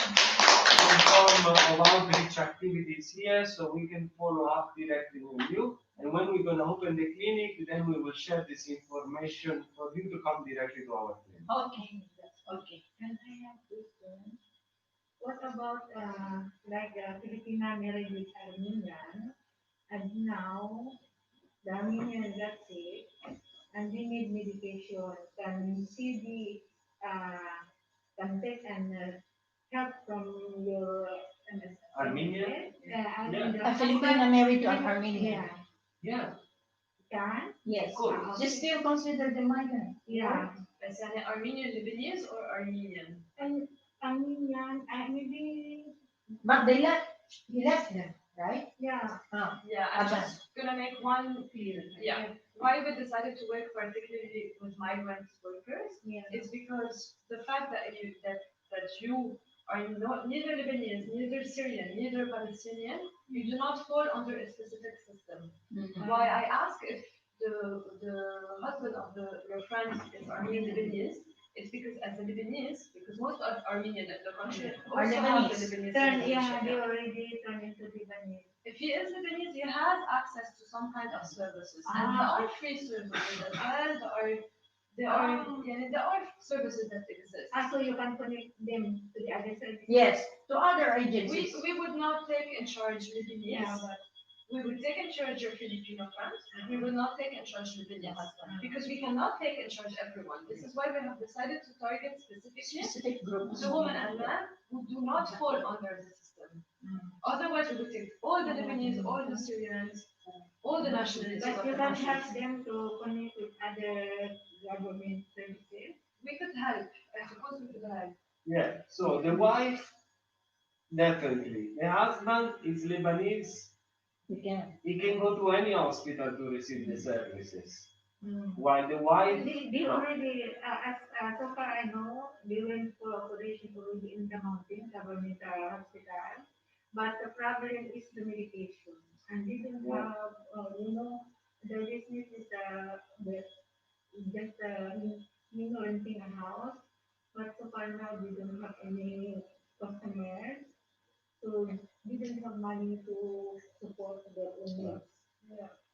some form of outreach activities here, so we can follow up directly with you. And when we're gonna open the clinic, then we will share this information for you to come directly to our clinic. Okay. Okay. And I have question. What about like Filipina married with Armenian, and now the Armenian got sick and they need medication? Can she be can take and help from your Armenian? A Filipina married to an Armenian. Yeah, Yeah. can. Yes. Cool. She still considered the migrant. Yeah, Is that an Armenian Lebanese or Armenian? and Armenian, maybe But he left them, right? yeah. Yeah, I'm Ajan. just gonna make one clear. Yeah, why we decided to work particularly with migrant workers Yeah. is because the fact that you are not neither Lebanese, neither Syrian, neither Palestinian, you do not fall under a specific system. Why I ask if the husband of your friend is Armenian Lebanese, it's because as a Lebanese, because most of Armenian in the country Are also have the Lebanese. Lebanese Turn, citizenship. they already turned into Lebanese. If he is Lebanese, he has access to some kind of services. And there are free services as well. There are services that exist. So you can connect them to the other services. Yes, to other We, agencies. we would not take in charge Lebanese. Yeah, but We would take in charge your Filipino friends. We will not take in charge Lebanese. Because we cannot take in charge everyone. This is why we have decided to target specifically Specific groups. the women and men who do not fall under the system. Otherwise, we would take all the Lebanese, all the Syrians, all the nationalities but of you the can country. help them to connect with other government services. We could help. I suppose we could help. Yeah. So the wife, definitely. The husband is Lebanese. You can. He can go to any hospital to receive the services. Mm. While the wife, They already, so far I know, they went for operation already in the mountain, government hospital. But the problem is the medication. And they don't have, the business is just, renting a house. But so far now, they don't have any customers. So they don't have money to support their own needs.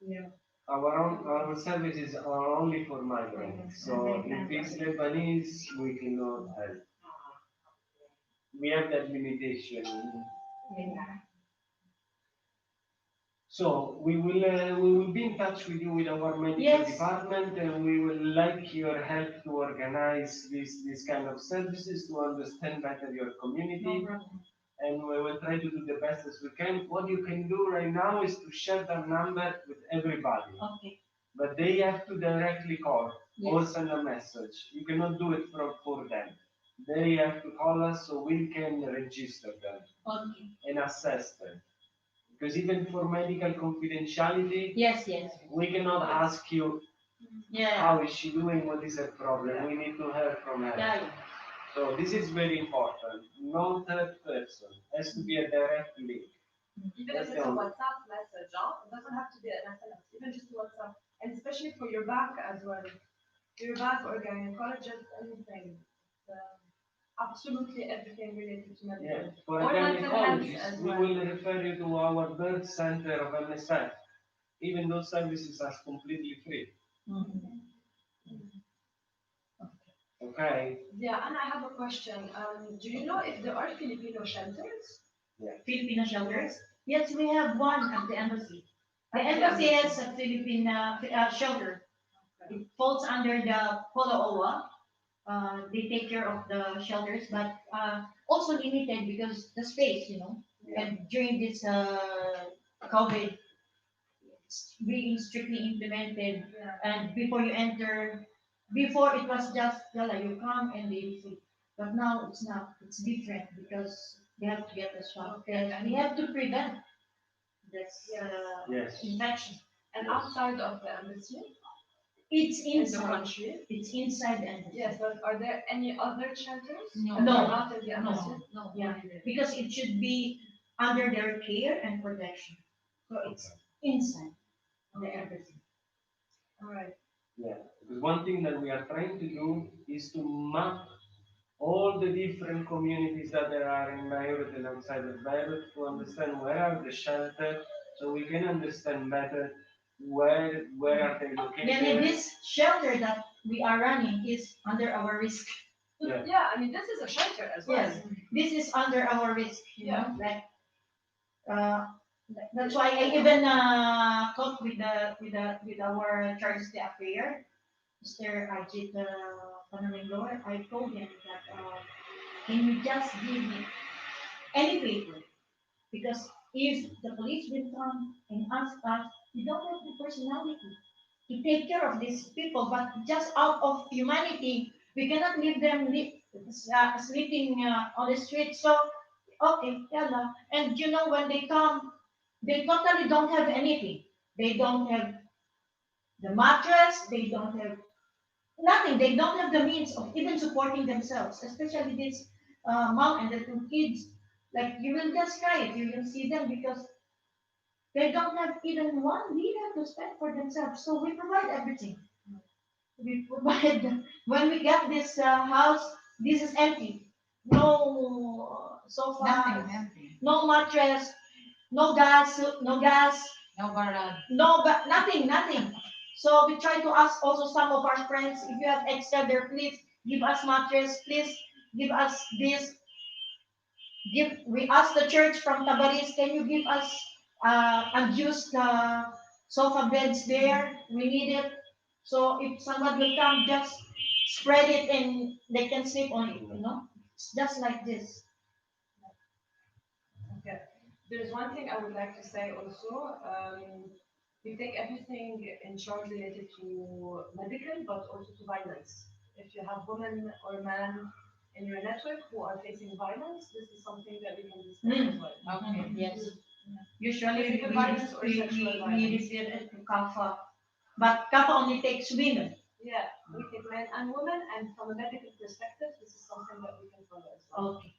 Yeah. our services are only for migrants. So if it's Lebanese, we cannot help. We have that limitation. Yeah. So we will be in touch with you with our medical Yes. department, and we will like your help to organize this kind of services to understand better your community. No problem. And we will try to do the best as we can. What you can do right now is to share the number with everybody, Okay. but they have to directly call or Yes. send a message. You cannot do it for them. They have to call us so we can register them Okay. and assess them. Because even for medical confidentiality, Yes, yes. we cannot ask you Yeah. how is she doing, what is her problem. We need to hear from her. Yeah, yeah. So this is very important. No third person. Has to be a direct link. Even if it's a WhatsApp message, it doesn't have to be an SMS, even just WhatsApp, and especially for your back as well. Your back or gynecologist, anything. Absolutely everything related to medical. Yeah. For a Or mental health gynecologist, as we well. will refer you to our birth center of MSF. Even those services are completely free. Mhm. Okay? Yeah, and I have a question. Do you know if there are Filipino shelters? Filipino shelters? Yes, we have one at the embassy. The At the embassy embassy. has a Philippine shelter. It falls under the Polooa. They take care of the shelters, but also limited because the space, you know. And during this COVID, it's being strictly implemented. Yeah. And before you enter, before it was just, yalla, you come and they see. But now it's not. It's different because they have to get the swab test. And we have to prevent this Yes. infection. And Yes. outside of the embassy, It's in the inside. country? It's inside the embassy. Yes, but are there any other shelters? No. that No. are not in the No. embassy? No. Yeah, because it should be under their care and protection. So it's inside the embassy. All right. Yeah. Because one thing that we are trying to do is to map all the different communities that there are in Beirut and outside of Beirut to understand where are the shelters so we can understand better where are they Then located. this shelter that we are running is under our risk. Yeah. Yeah, I mean, this is a shelter as well. Yes, this is under our risk, you know, like, that's why I even talked with our Charles de Affair, Mr. Ajit Panaminglo. I told him that can you just give me any paper? Because if the police will come and ask us, we don't have the personality to take care of these people, but just out of humanity, we cannot leave them sleeping on the street. So, okay, yalla. And you know, when they come, they totally don't have anything. They don't have the mattress, they don't have nothing. They don't have the means of even supporting themselves, especially this mom and the two kids. Like, you will just cry if you will see them because they don't have even 1 lira to spend for themselves. So we provide everything. We provide when we get this house. This is empty. No sofa, Nothing. no mattress, no gas, No barrage. no, but nothing. So we try to ask also some of our friends, if you have extra there, please give us mattress, please give us this. We ask the church from Tabaris, can you give us unused sofa beds there? We need it. So if someone will come, just spread it and they can sleep on it, you know? It's just like this. Okay. There's one thing I would like to say also. We take everything in charge related to medical, but also to violence. If you have women or men in your network who are facing violence, this is something that we can discuss as well. Okay. Yes. Usually Physical violence or sexual we violence. refer it to CAFA. But CAFA only takes women. Yeah, we take men and women, and from a medical perspective, this is something that we can follow as well. Okay.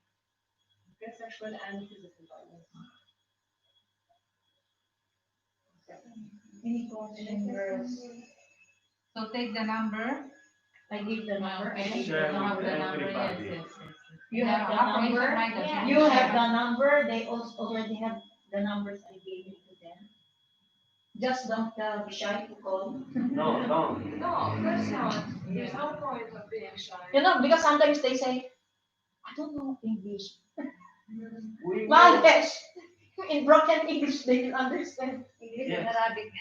Okay, sexual and physical violence. Any questions, girls? So take the number. I give the number. I give Share the with number. everybody. Yes. You have the Operation number. Midas, You will have share. the number. They also already have the numbers I gave it to them. Just don't be shy to call. No. No, of course not. There's no point of being shy. You know, because sometimes they say, I don't know English. We will, Malash. In broken English, they will understand. English Yes. and Arabic.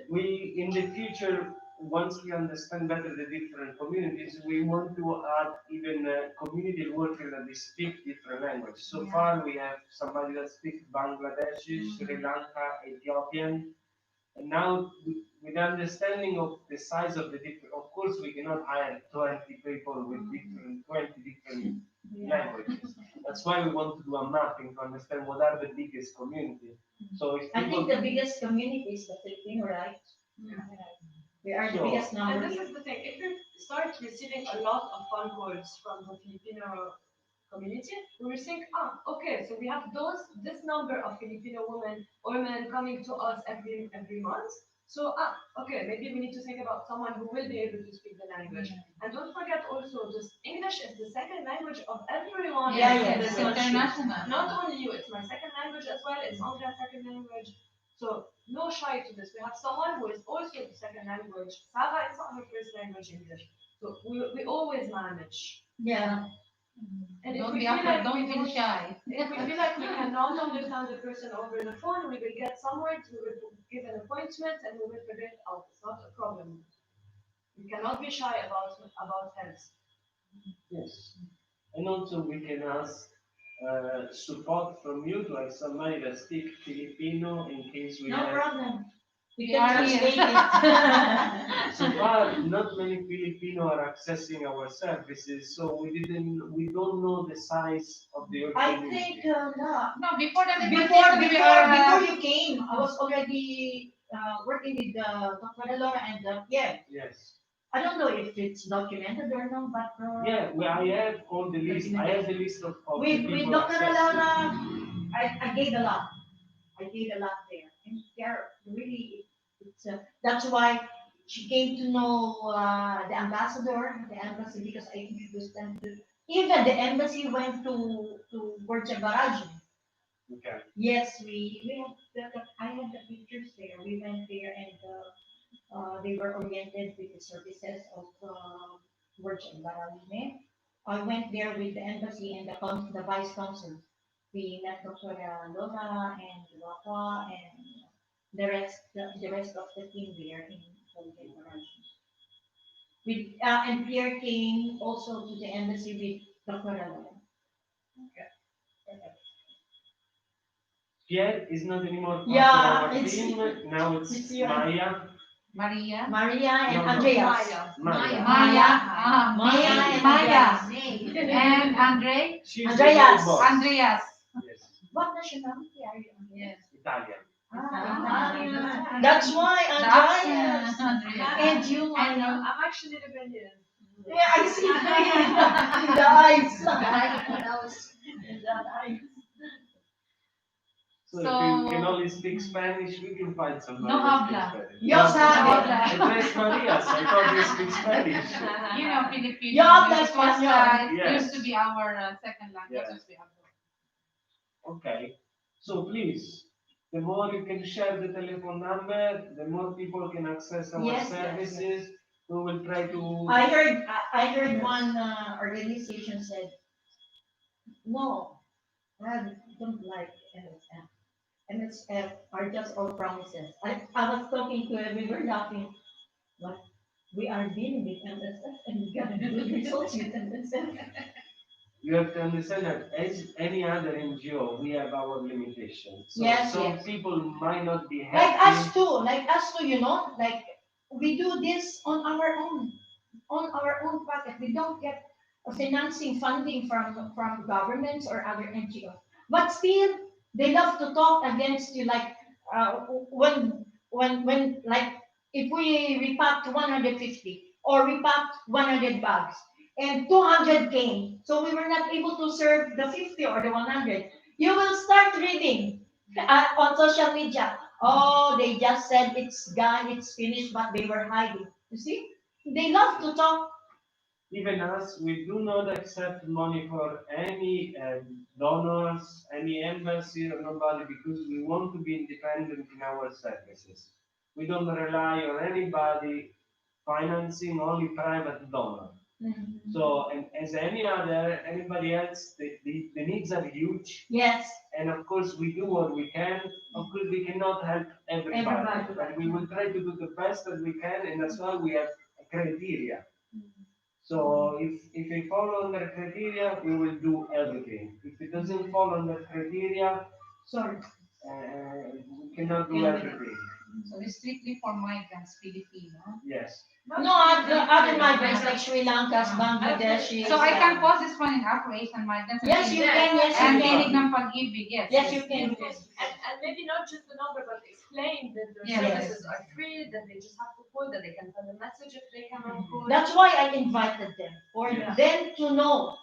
we in the future, once we understand better the different communities, we want to add even community workers that they speak different languages. So far, we have somebody that speaks Bangladeshi, Sri Lanka, Ethiopian, and now with the understanding of the size of the different, of course, we cannot hire 20 people with different 20 different languages. That's why we want to do a mapping to understand what are the biggest community. So if I people, think the biggest community is the Filipino, right? We are the Sure. biggest And number this here. is the thing, if you start receiving a lot of phone calls from the Filipino community, we will think, okay, so we have this number of Filipino women coming to us every month. So, okay, maybe we need to think about someone who will be able to speak the language. And don't forget also, just English is the second language of everyone. Yeah, in yes, this so country. international. Not only you, it's my second language as well, it's Andrea's second language. So no shy to this. We have someone who is also the second language. Sarah is not her first language English. So we always manage. Yeah. And if Don't we be feel afraid, like don't we feel don't, shy. if we feel like we cannot understand the person over the phone, we will get somewhere to give an appointment and we will figure it out. It's not a problem. We cannot be shy about health. yes. And also we can ask support from you to have somebody that speak Filipino in case we No have. problem. We We can are here. translate it. So far, not many Filipino are accessing our services, so we don't know the size of the I community. think no. No, before that, Before you came, I was already working with Dr. Laura and Pierre. Yes. I don't know if it's documented or not, but Yeah, well, I have all the list. I have the list of the with people Dr. accessing. Laura, I gave a lot. I gave a lot there, and they're really that's why she came to know the embassy because I introduced them to. Even the embassy went to Borja Barrage. Okay. Yes, we have I have the pictures there. We went there and they were oriented with the services of Borja Barrage. I went there with the embassy and the vice consul. We met Dr. Lona and Rafa and the rest of the team there in Borja Barrage. With and Pierre came also to the embassy with Dr. Lona. Pierre is not anymore part Yeah, of our it's- team. Now it's it's you. Maya. Maria. Maria and No, no. Andreas. Maya. Maya. Maya May, and Maya. Andreas. And Andre. She's Andreas. the boss. Andreas. Yes. What nationality are you? Yes. Italian. Ah, that's why Andreas. Andreas. And you, And Maya. I'm actually Lebanese. Yeah, I see in the eyes. In the eyes. So, if So- you can only speak Spanish, we can find somebody No who speaks habla. Spanish. Yo No, sabe. Andres Marias, I thought you speak Spanish. You know, Filipino. You have This that was, Spanish. Yes. used to be our second language. Yeah. As we have. Okay. So please, the more you can share the telephone number, the more people can access our Yes, yes, services. We will try to. I heard Yes. one organization said, no, I don't like MSF. MSF are just all promises. I was talking to him, we were laughing. What? We are dealing with MSF and we got good results with MSF. You have to understand that as any other NGO, we have our limitations. So Yes, some yes. people might not be Like happy. us too, like we do this on our own pocket. We don't get financing funding from governments or other NGOs. But still, they love to talk against you. Like when like if we repacked 150 or repacked 100 bags and 200 came, so we were not able to serve the 50 or the 100. You will start reading on social media. Oh, they just said it's gone, it's finished, but they were hiding. You see, they love to talk. Even us, we do not accept money for any donors, any embassy or nobody because we want to be independent in our services. We don't rely on anybody financing only private donor. So, and as anybody else, the needs are huge. Yes, And of course, we do what we can. Of course, we cannot help everybody, Everybody. but we will try to do the best that we can, and that's why we have a criteria. So if we follow under criteria, we will do everything. If it doesn't fall under criteria, sorry. we cannot do everything. So it's strictly for migrants, Filipino. Yes. No, other migrants like Sri Lankas, Bangladeshis. So I can pause this one in Afro-Asian migrants. Yes, you can. Yes, And you tinig can. ng pag-ibig, yes. Yes, you can. And maybe not just the number, but explain that the Yes. services are free, that they just have to call, that they can send a message if they cannot call. That's why I invited them, for Yeah. them to know,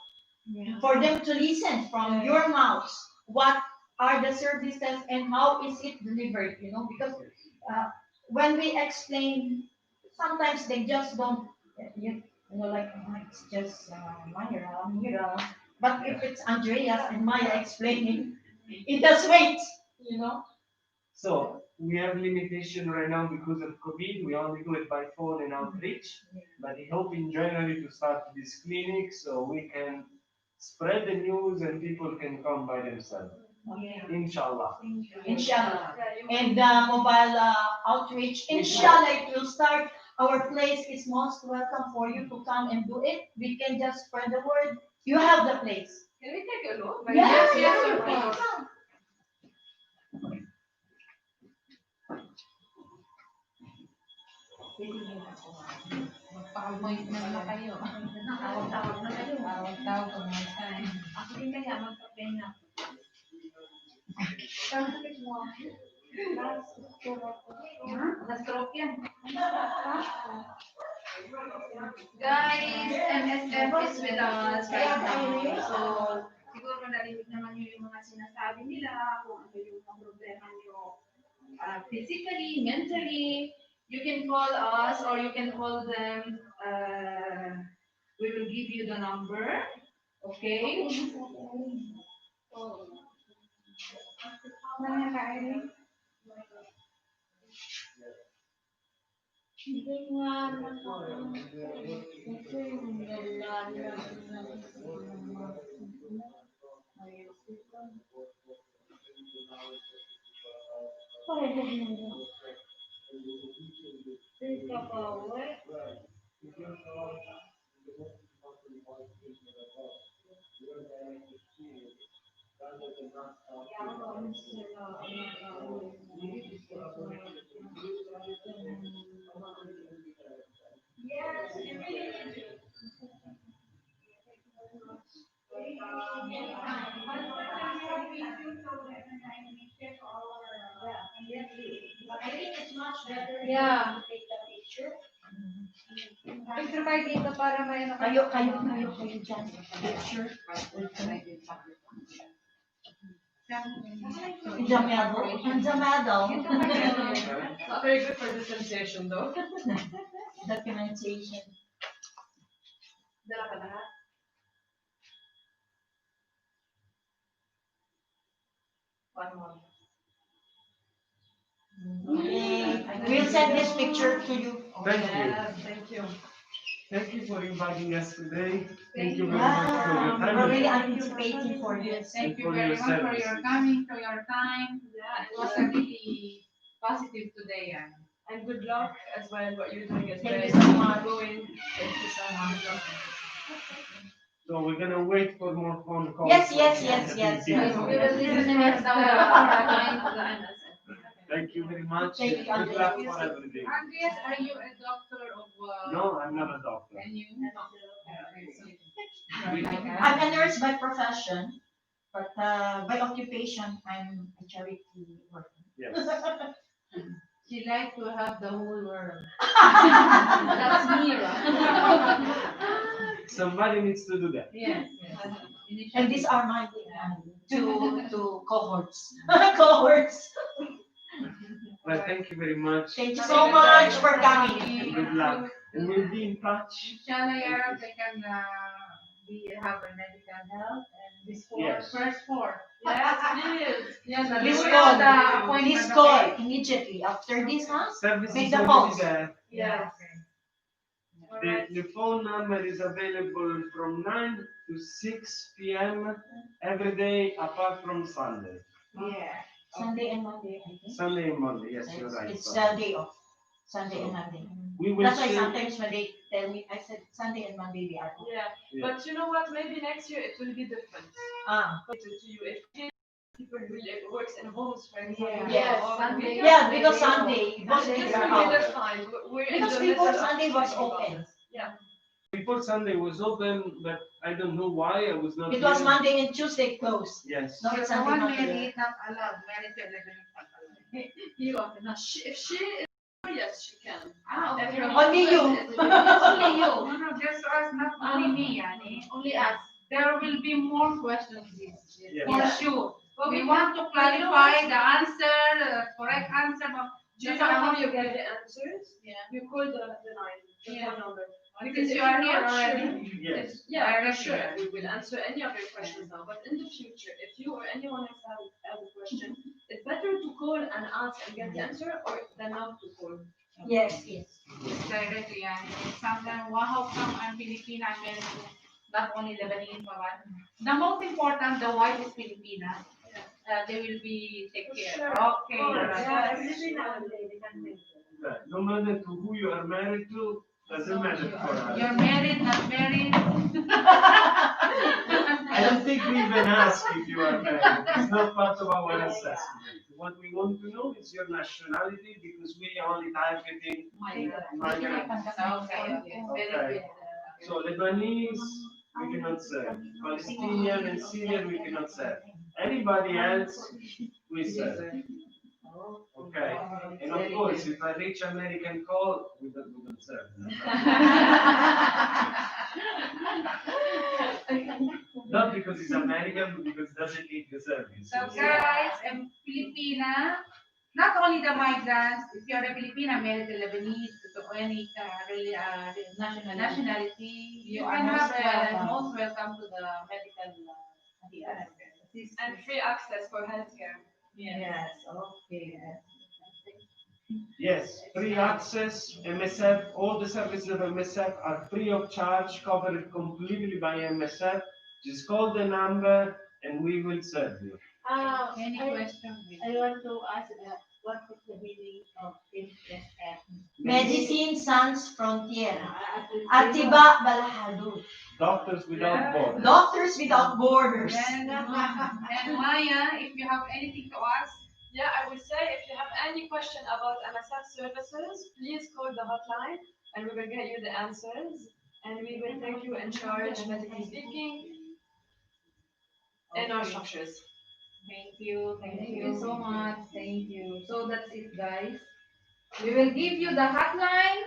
for them to listen from your mouths what are the services and how is it delivered, because when we explain, sometimes they just don't, like, "Oh, it's just Myra. But if it's Andreas and Maya explaining, it does wait. So we have limitation right now because of COVID. We only do it by phone and outreach. But I hope in January to start this clinic so we can spread the news and people can come by themselves. Inshallah. Inshallah. And mobile outreach, inshallah, it will start. Our place is most welcome for you to come and do it. We can just spread the word. You have the place. Can we take a look? Yes, of of course. course. Magpa-appointment na kayo. Tawag na kayo. Tawag kung may time. Ako din kaya magpa-pen na. Na-stroke yan. Guys, MSF is with us right now. So, siguro narinig naman nyo yung mga sinasabi nila, kung ano yung mga problema nyo physically, mentally. You can call us or you can call them. We will give you the number. Okay? Hindi nga I think it's much better Yeah. to take the picture. Picture kayo dito para may ano Kayo dyan. Picture. Enjamado. Not very good for the sensation though. Documentation. Dala ka lahat. One more. Okay. We'll send this picture to you. Thank you. Thank you. Thank you for inviting us today. Thank you very Wow, much for your we're really time. anticipating for this. Thank you For very your much for your services. coming, for your time. Yeah, It was a really positive today. and good luck as well. What you're doing is Thank very you so much. going. Thank you so much. So we're gonna wait for more phone calls. Yes, yes, from yes, the yes, Filipino. yes. We will listen next time. Thank you very much. Thank you, Good luck Andrea. for everything. Andreas, are you a doctor of No, I'm not a doctor. And you? I'm a nurse by profession, but by occupation, I'm a charity worker. Yes. She likes to have the whole world. That's me. Somebody needs to do that. Yes. And these are my two cohorts. Cohorts. Well, thank you very much. Thank you so much for coming. And good luck. And we'll be in touch. Inshallah, Yarab, they can have a medical health and this Yes. first four. Yes, please. Yes, Please we call. have the appointment, Please okay? call immediately after this, huh? Service Make is the already calls. there. Yes. The phone number is available from 9 to 6 p.m. every day apart from Sunday. Yeah. Sunday and Monday, I think. Sunday and Monday, yes, you're right. It's sorry. the day off. Sunday and Monday. We will That's why share, sometimes when they tell me, I said Sunday and Monday we are off. Yeah. Yeah. But you know what? Maybe next year it will be different. Ah. To you, if people who works in homes, for example. Yes, or Sunday. Yeah, because Sunday it was Sunday, bigger that's hours. fine. We're in Because the before middle of Sunday was talking about open. this. Yeah. Before Sunday was open, but I don't know why I was not It was here. Monday and Tuesday closed. Yes. No, You're it's the Sunday one not married, not allowed. Married to 11 is not allowed. You are not. If she is, yes, she can. Ah, okay. Everyone Only you. Only you. No, no, just us, not only me, Yani. Only us. There will be more questions Yes. for sure. We want to clarify the answer, correct answer. Do you know how you get the answers? Yeah. You call the line, the Yeah. phone number. Because if you are you're here not already. Yes. Yeah, for Directly. sure. We will answer any of your questions now. But in the future, if you or anyone else has a question, it's better to call and ask and get the answer or than not to call. Yes, yes. Directly, yani. Sometimes, wow, come ang Filipina, American, not only Lebanese, but the most important, the white is Filipina. They will be take care. Okay. Yeah, everything on the Right. No matter to who you are married to, doesn't matter for us. You're married, not married. I don't think we even ask if you are married. It's not part of our assessment. What we want to know is your nationality because we are only targeting migrants. Okay. Very good. So Lebanese, we cannot serve. Palestinian and Syrian, we cannot serve. Anybody else, we serve. Okay. And of course, if a rich American call, we don't serve. Not because he's American, but because he doesn't need the service. So guys, Filipina, not only the migrants, if you're a Filipina, married to Lebanese, to any nationality, you can have most welcome to the medical And free access for healthcare. Yes, okay. Yes, free access, MSF, all the services of MSF are free of charge, covered completely by MSF. Just call the number and we will serve you. Any question? I want to ask what is the meaning of MSF? Medicine Sans Frontiera. Atiba Balahadud. Doctors without borders. Doctors Without Borders. And Maya, if you have anything to ask, Yeah, I would say if you have any question about MSF services, please call the hotline and we will get you the answers. And we will take you in charge, medically speaking, in our structures. thank you. Thank you so much. Thank you. So that's it, guys. We will give you the hotline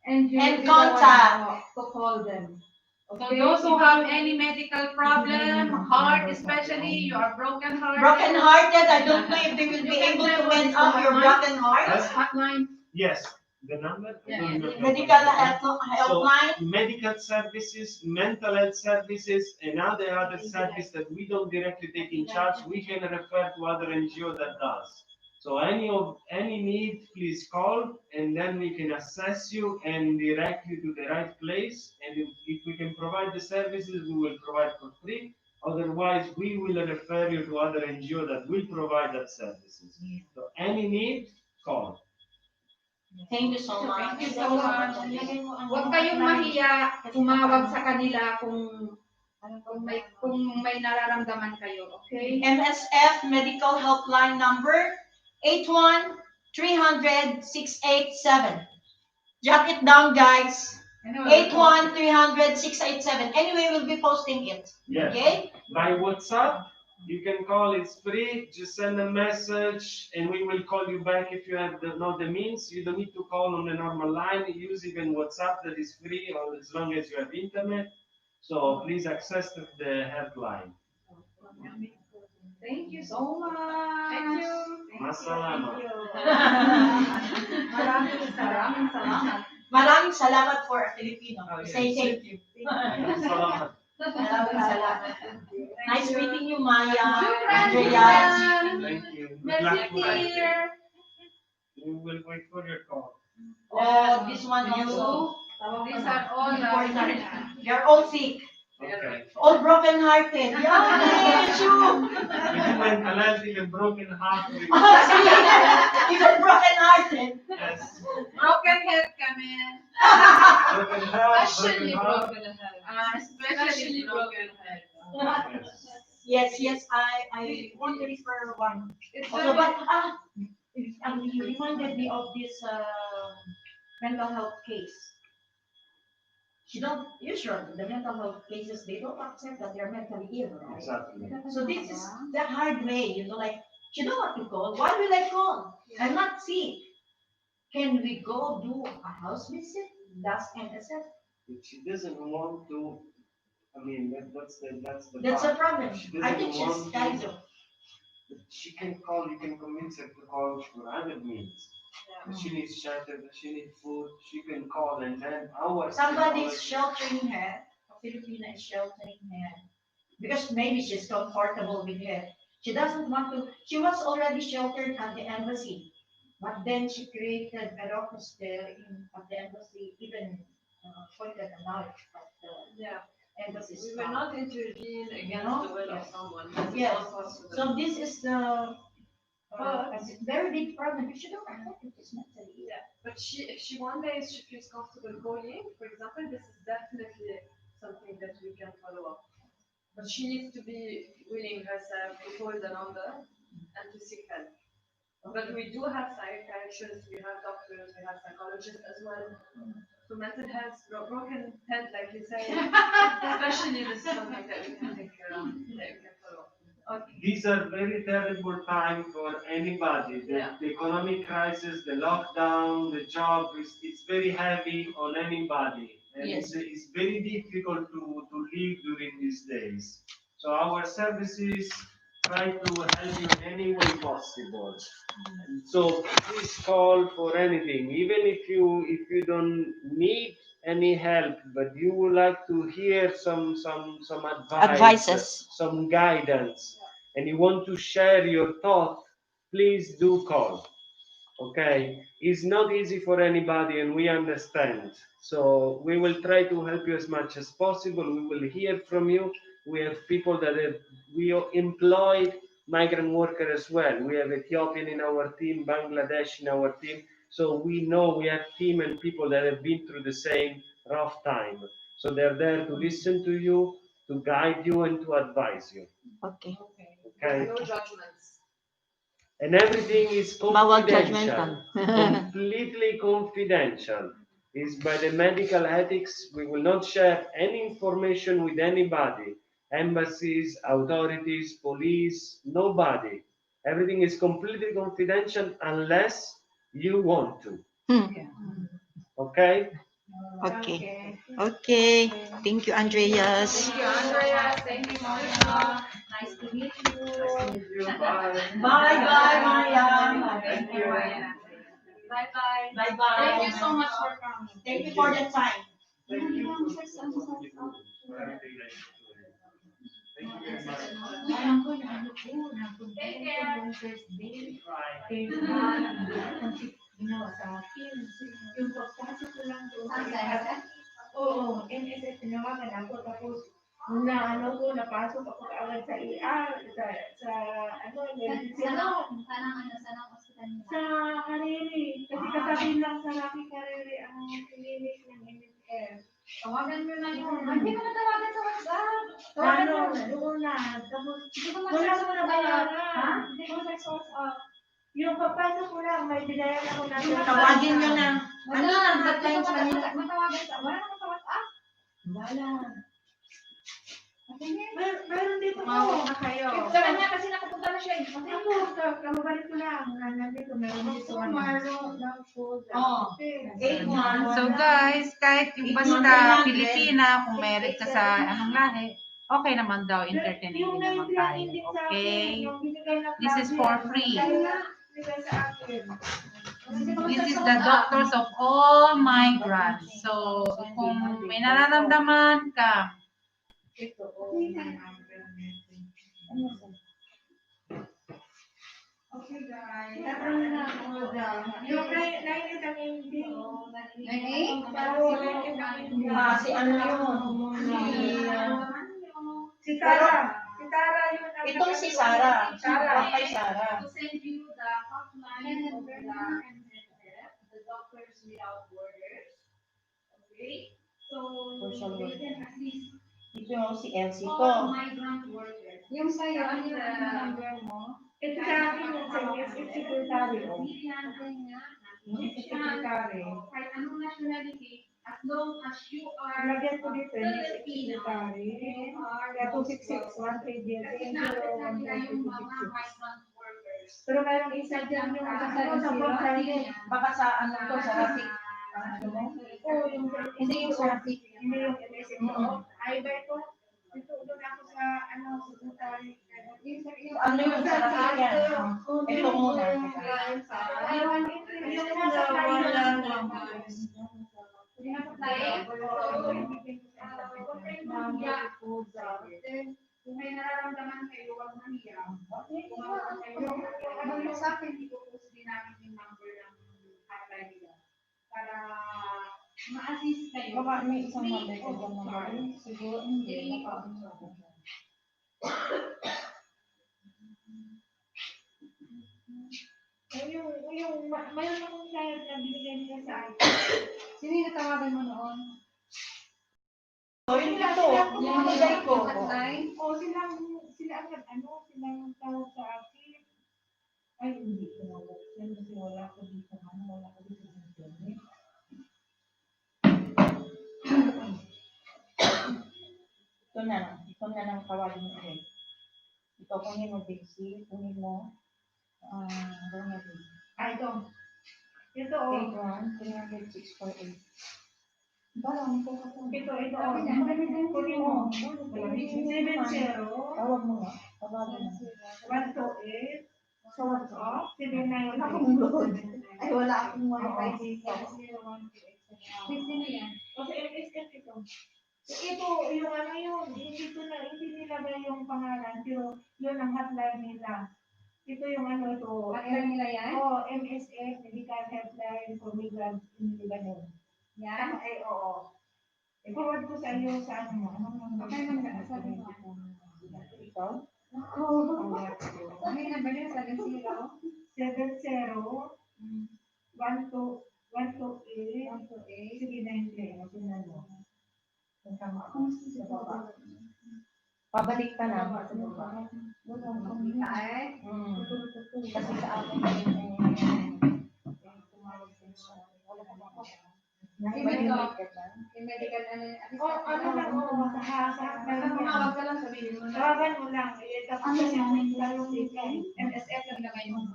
and you And will be the one contact. to call them. So those who have any medical problem, heart especially, you are broken heart. Broken-hearted, I don't know if they will be able to mend up your broken heart. Hotline. Yes, the number? I don't remember. Medical helpline. Medical services, mental health services, and other services that we don't directly take in charge, we can refer to other NGO that does. So any need, please call, and then we can assess you and direct you to the right place. And if we can provide the services, we will provide for free. Otherwise, we will refer you to other NGO that will provide that services. So any need, call. Thank you so much. Thank you so much. Huwag kayong mahiya tumawag sa kanila kung may nararamdaman kayo, okay? MSF Medical Helpline number 81-300-687. Jot it down, guys. 81-300-687. Anyway, we'll be posting it. Yes. Okay? By WhatsApp, you can call, it's free. Just send a message and we will call you back if you have not the means. You don't need to call on the normal line. Use even WhatsApp that is free or as long as you have internet. So please access the helpline. Thank you so much. Thank you. Masalamat. Maraming salamat. Maraming salamat for a Filipino. Say thank you. Salamat. Maraming salamat. Nice meeting you, Maya. Shukran, Andrea. Thank you. Good luck Merci, for dear. We will wait for your call. Oh, this one also. These are all Important. You're all sick. Okay. All broken-hearted. Yeah, you. Even mental health, even broken heart. Even broken-hearted. Yes. Broken head kami. Broken heart, Especially broken heart. broken head. Especially broken head. Yes. Yes, yes, I want to refer one. It's Also, very, but you reminded me of this mental health case. You don't usually the mental health cases they don't accept that they're mentally ill, right? Exactly. So this is the hard way, like you know what to call. Why will I call? I'm not sick. Can we go do a house visit? That's NSF. If she doesn't want to, I mean, that's the That's a part. problem. If she I doesn't think she's want guys. to, she can call, you can convince her to call for other means. If she needs shelter, if she needs food, she can call and then our Somebody is psychologist- sheltering her. A Filipina is sheltering her because maybe she's comfortable with her. She doesn't want to. She was already sheltered at the embassy, but then she created a ruckus there at the embassy, even pointed a knife at the yeah, embassy we will staff. not intervene against know? the will of Yes. someone. This is Yes. not possible. So this is a very big problem. You should not accept it is mentally. Yeah, but if she one day she feels comfortable calling, for example, this is definitely something that we can follow up. But she needs to be willing herself to call the number and to seek help. But we do have psychiatrists, we have doctors, we have psychologists as well. So mental health, broken head, like you say, especially this is something that we can take that we can follow up. These are very terrible times for anybody. Yeah. The economic crisis, the lockdown, the job, it's very heavy on anybody. And Yes. it's very difficult to live during these days. So our services try to help you in any way possible. So please call for anything, even if you don't need any help, but you would like to hear some advice, Advices. some guidance, and you want to share your thought, please do call. Okay, it's not easy for anybody, and we understand. So we will try to help you as much as possible. We will hear from you. We have people that we employed migrant worker as well. We have Ethiopian in our team, Bangladesh in our team. So we know we have team and people that have been through the same rough time. So they're there to listen to you, to guide you, and to advise you. Okay. Okay. No judgments. And everything is Bawal confidential, judgmental. completely confidential. Is by the medical ethics, we will not share any information with anybody, embassies, authorities, police, nobody. Everything is completely confidential unless you want to. Okay? Okay. Okay. Thank you, Andreas. Thank you, Andrea. Thank you, Monica. Nice to meet you. Bye. Bye bye, Maya. Thank you, Maya. Bye bye. Bye bye. Thank you so much for coming. Thank you for the time. Thank you for everything that you're doing. Thank you very much. Alam ko na ano ko, napunta ko yung first day. Kaya ginawa sa akin. Yung pagpasok ko lang doon. Oo, NSS tinawagan ako. Tapos, nung ano ko, napasok ako kaagad sa ER, sa ano, emergency room. Sanang ospital nila? Sa Karere. Kasi katabi lang sa Rocky Karere ang clinic ng NSS. Tawagan mo na yun. Hindi ko natawagan sa WhatsApp. Ano, doon na. Tapos, Hindi ko wala ko na bayaran. Ha? Hindi ko nag-WhatsApp. Yung papasok ko lang, may binayaran ako na. Tawagin nyo na. Ano ang hotline sa kanila? Matawagan sa, wala naman sa WhatsApp. Wala. Sige. Meron dito Tumawag ko. na kayo. Sa kanya kasi nakapunta na siya eh. Ako, kamabalik ko lang. Nandito, meron dito. Meron lang po. Oh. 8 months. So guys, kahit yung basta Pilipina, kung meron ka sa anong lahi, okay naman daw, entertaining Yung din naman 9 lang tayo. hindi sa akin. Okay? Yung binigay na This is for free. Binigay sa akin. This is the doctors of all migrants. So, kung may nararamdaman ka, Ito, okay guys. Yung 9 ang hindi. Si ano yun? Si Tara. Si Tara yun. Itong si Sarah. Sarah. Kay Sarah. To send you the hotline of the NSF, the Doctors Without Borders. Okay? So, Social they worker. can assist Ito yung si Elsie all ko. migrant workers. Yung sa'yo, ano yung number mo? Ito sa akin yung sa secretary. Secretary. Kahit anong nationality, as long as you are Lagyan ko dito yung secretary. Kaya 266, 138, 0, yung mga migrant workers. Pero mayroong isa dyan yung sa form target. Baka sa ano to, sa ratik. Oo, hindi yung sa ratik. Hindi yung MSM. Ay, ba ito? Ito, doon ako sa ano, secretary. Ano yung sa ratik yan? Ito muna. Yung nasa tayo lang. Kung may nararamdaman kayo, huwag maniyak. Kung sa akin, hindi ko post din namin yung number ng hotline nila. Para ma-assist kayo. Baka may isang number ko dyan naman. Siguro hindi. Mayroon akong client na binigay nila sa akin. Sino yung natawagan mo noon? Sila to, yung nilagay ko. Hotline? O, sila ang tawag sa akin. Ay, hindi ko. Kasi wala ko dito. Wala ko dito sa internet. Ito na lang tawagin mo ulit. Ito, kunin mo basic, kunin mo, ito. Ito, 81-30648. Parang, ito, kunin mo. 70. Tawag mo nga. Tawag mo. 128. Sa WhatsApp, 79. Ay, wala akong wifi dito. 15 na yan. O sa MS kasi ito. Ito, yung ano yun, hindi nilagay yung pangalan, pero yun ang hotline nila. Ito yung ano ito. Hotline nila yan? Oo, MSF, Medical Helpline for Migrants in Lebanon. Yan? Ay, oo. I-forward ko sa iyo sa ano mo. Okay, sabi mo. Ito? Ano yung number nila? 70? 70 128 sige 90. Tingnan mo. Pabalik ka na. Ay? Kasi sa akin Yung medical ano lang mo, sa tumawag ka lang, sabihin mo na. tawagan mo lang. Tapos yung MSF lang nilagay mo.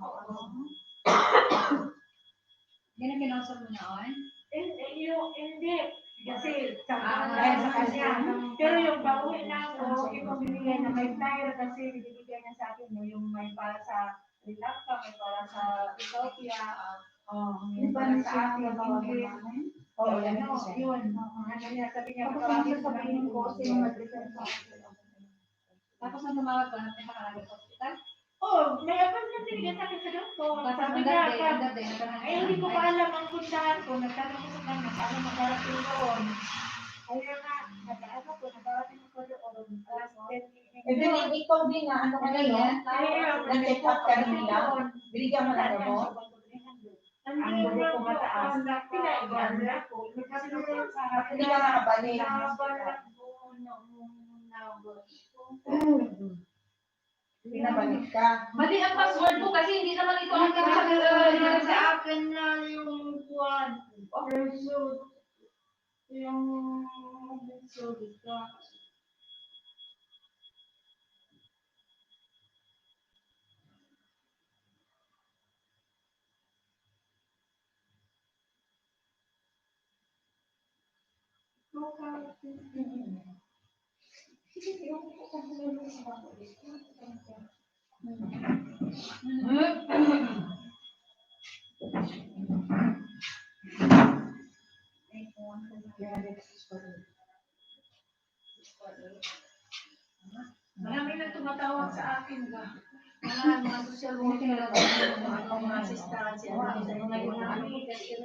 Yan ang kinausap mo noon? Hindi. Kasi dahil sa kanya. Pero yung pauwi na ako, yung binigay na may flyer kasi binibigay niya sa akin yung may para sa Sri Lanka, may para sa Ethiopia, may para sa akin, English. Oo, yun. Ano niya, sabi niya, sabihin ko sino mag-refer sa akin. Tapos nang tumawag ka, napunta ka na sa hospital? Oh, may appointment binigay sa akin sa doktor. Sabi niya, ay hindi ko pa alam ang puntahan ko. Nagtanong ko sa kanya, paano makarating doon? Ayun na, nakarating ko doon. Then, ikaw din na, ano ka na yun? Na-check up ka rin nila. Binigyan mo na mo. Ang dugo ko mataas. Pinaigan ko. Hindi ka nakabalik. Pinabalik ka. Mali ang password ko kasi hindi naman ito ang Sa akin na yung buwan. So, yung so, dito. Marami nang tumatawag sa akin ba? Mga social worker, mga assistant, mga yunami, kasi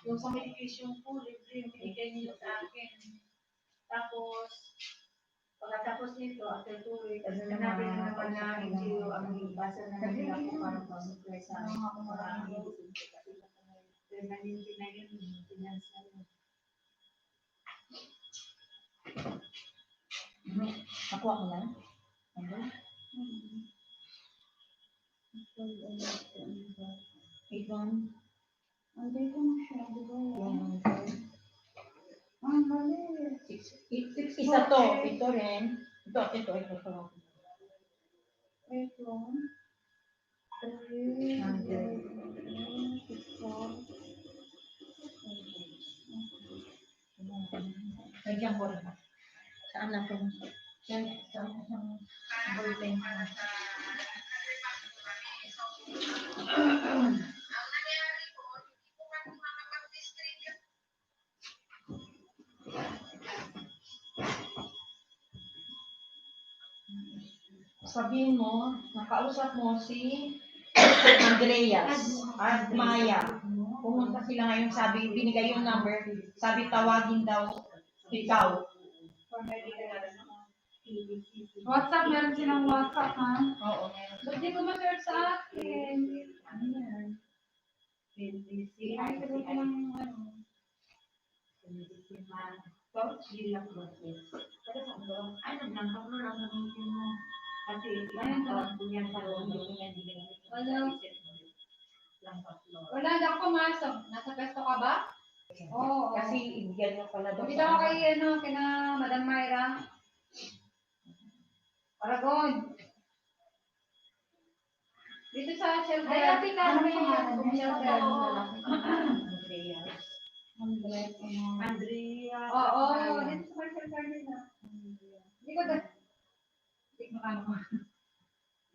yung sa medication po, libre, binigay niyo sa akin. Tapos, pagkatapos nito, after 2 weeks, sinabi ko naman na NGO ang basa na nila ko para pa-supply sa mga permanente na yun, financial. Nakuha mo na? Ito. Hindi ko masyado ba yan? Mali. Isa to. Ito rin. Ito. Ito. Lagyan ko rin. Saan na ito? Saan ballpen ko. Sabihin mo, nakausap mo si Andreas at Maya. Pumunta sila ngayon, sabi, binigay yung number, sabi tawagin daw ikaw. WhatsApp, meron silang WhatsApp, ha? Oo. Ba't di ko ma-search sa akin? Ano yan? Ay, sabi ko lang yung ano. Wala, hindi ako pumasok. Nasa pesto ka ba? Oo. Kasi ibigyan mo pala daw. Dito ako kay, kina Madam Myra. Aragon. Dito sa shelter. Ay, ate ka, Ano may pangalan ng shelter? Andrea. Oo, dito sa shelter nila. Hindi ko dali.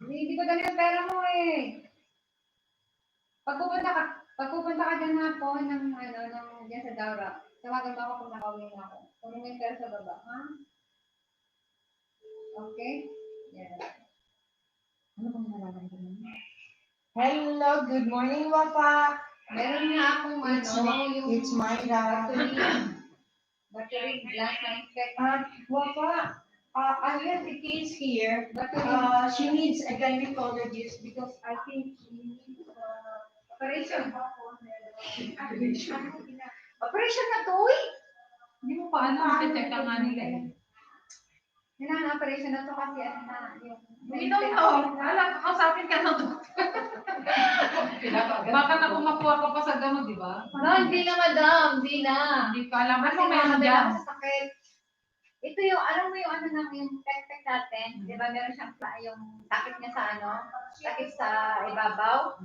Hindi ko dali ang pera mo eh. Pagpupunta ka dyan hapon ng dyan sa Daura, tawagan mo ako kung nakauwi na ako. Kung may pera sa baba, ha? Okay? Yeah. Ano bang nararamdaman mo? Hello, good morning, Wafa. Meron nga akong It's Myra. battery glass na infect. Wafa, I have a case here. She needs a gynecologist because I think she needs Operation. operation na to eh. Hindi mo pa check ka nga nila eh. Kailangan operation na to kasi yung... Hindi daw. Alam, kausapin ka na to. Baka na kumakuha ka pa sa gamot, di ba? No, hindi na madam, hindi na. Hindi ka alam. Kasi Ano meron nakadala dyan? ako sa sakit. Ito yung, alam mo yung yung pek-pek natin, di ba meron siyang yung sakit niya sa sakit sa ibabaw.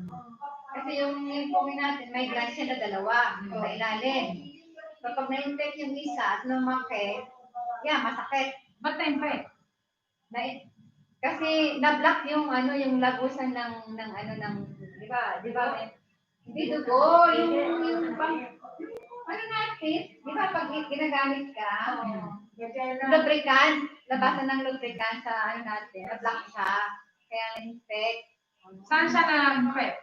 Kasi yung pumi natin, may gland siya na dalawa sa ilalim. Kapag na-infect yung isa at lumaki, masakit. Ba't na-infect? Kasi na-block yung yung lagusan ng di ba hindi dugo, yung natin, di ba pag ginagamit ka, lubricant, labasan ng lubricant sa natin, na-block siya, kaya na-infect. Saan siya na-infect?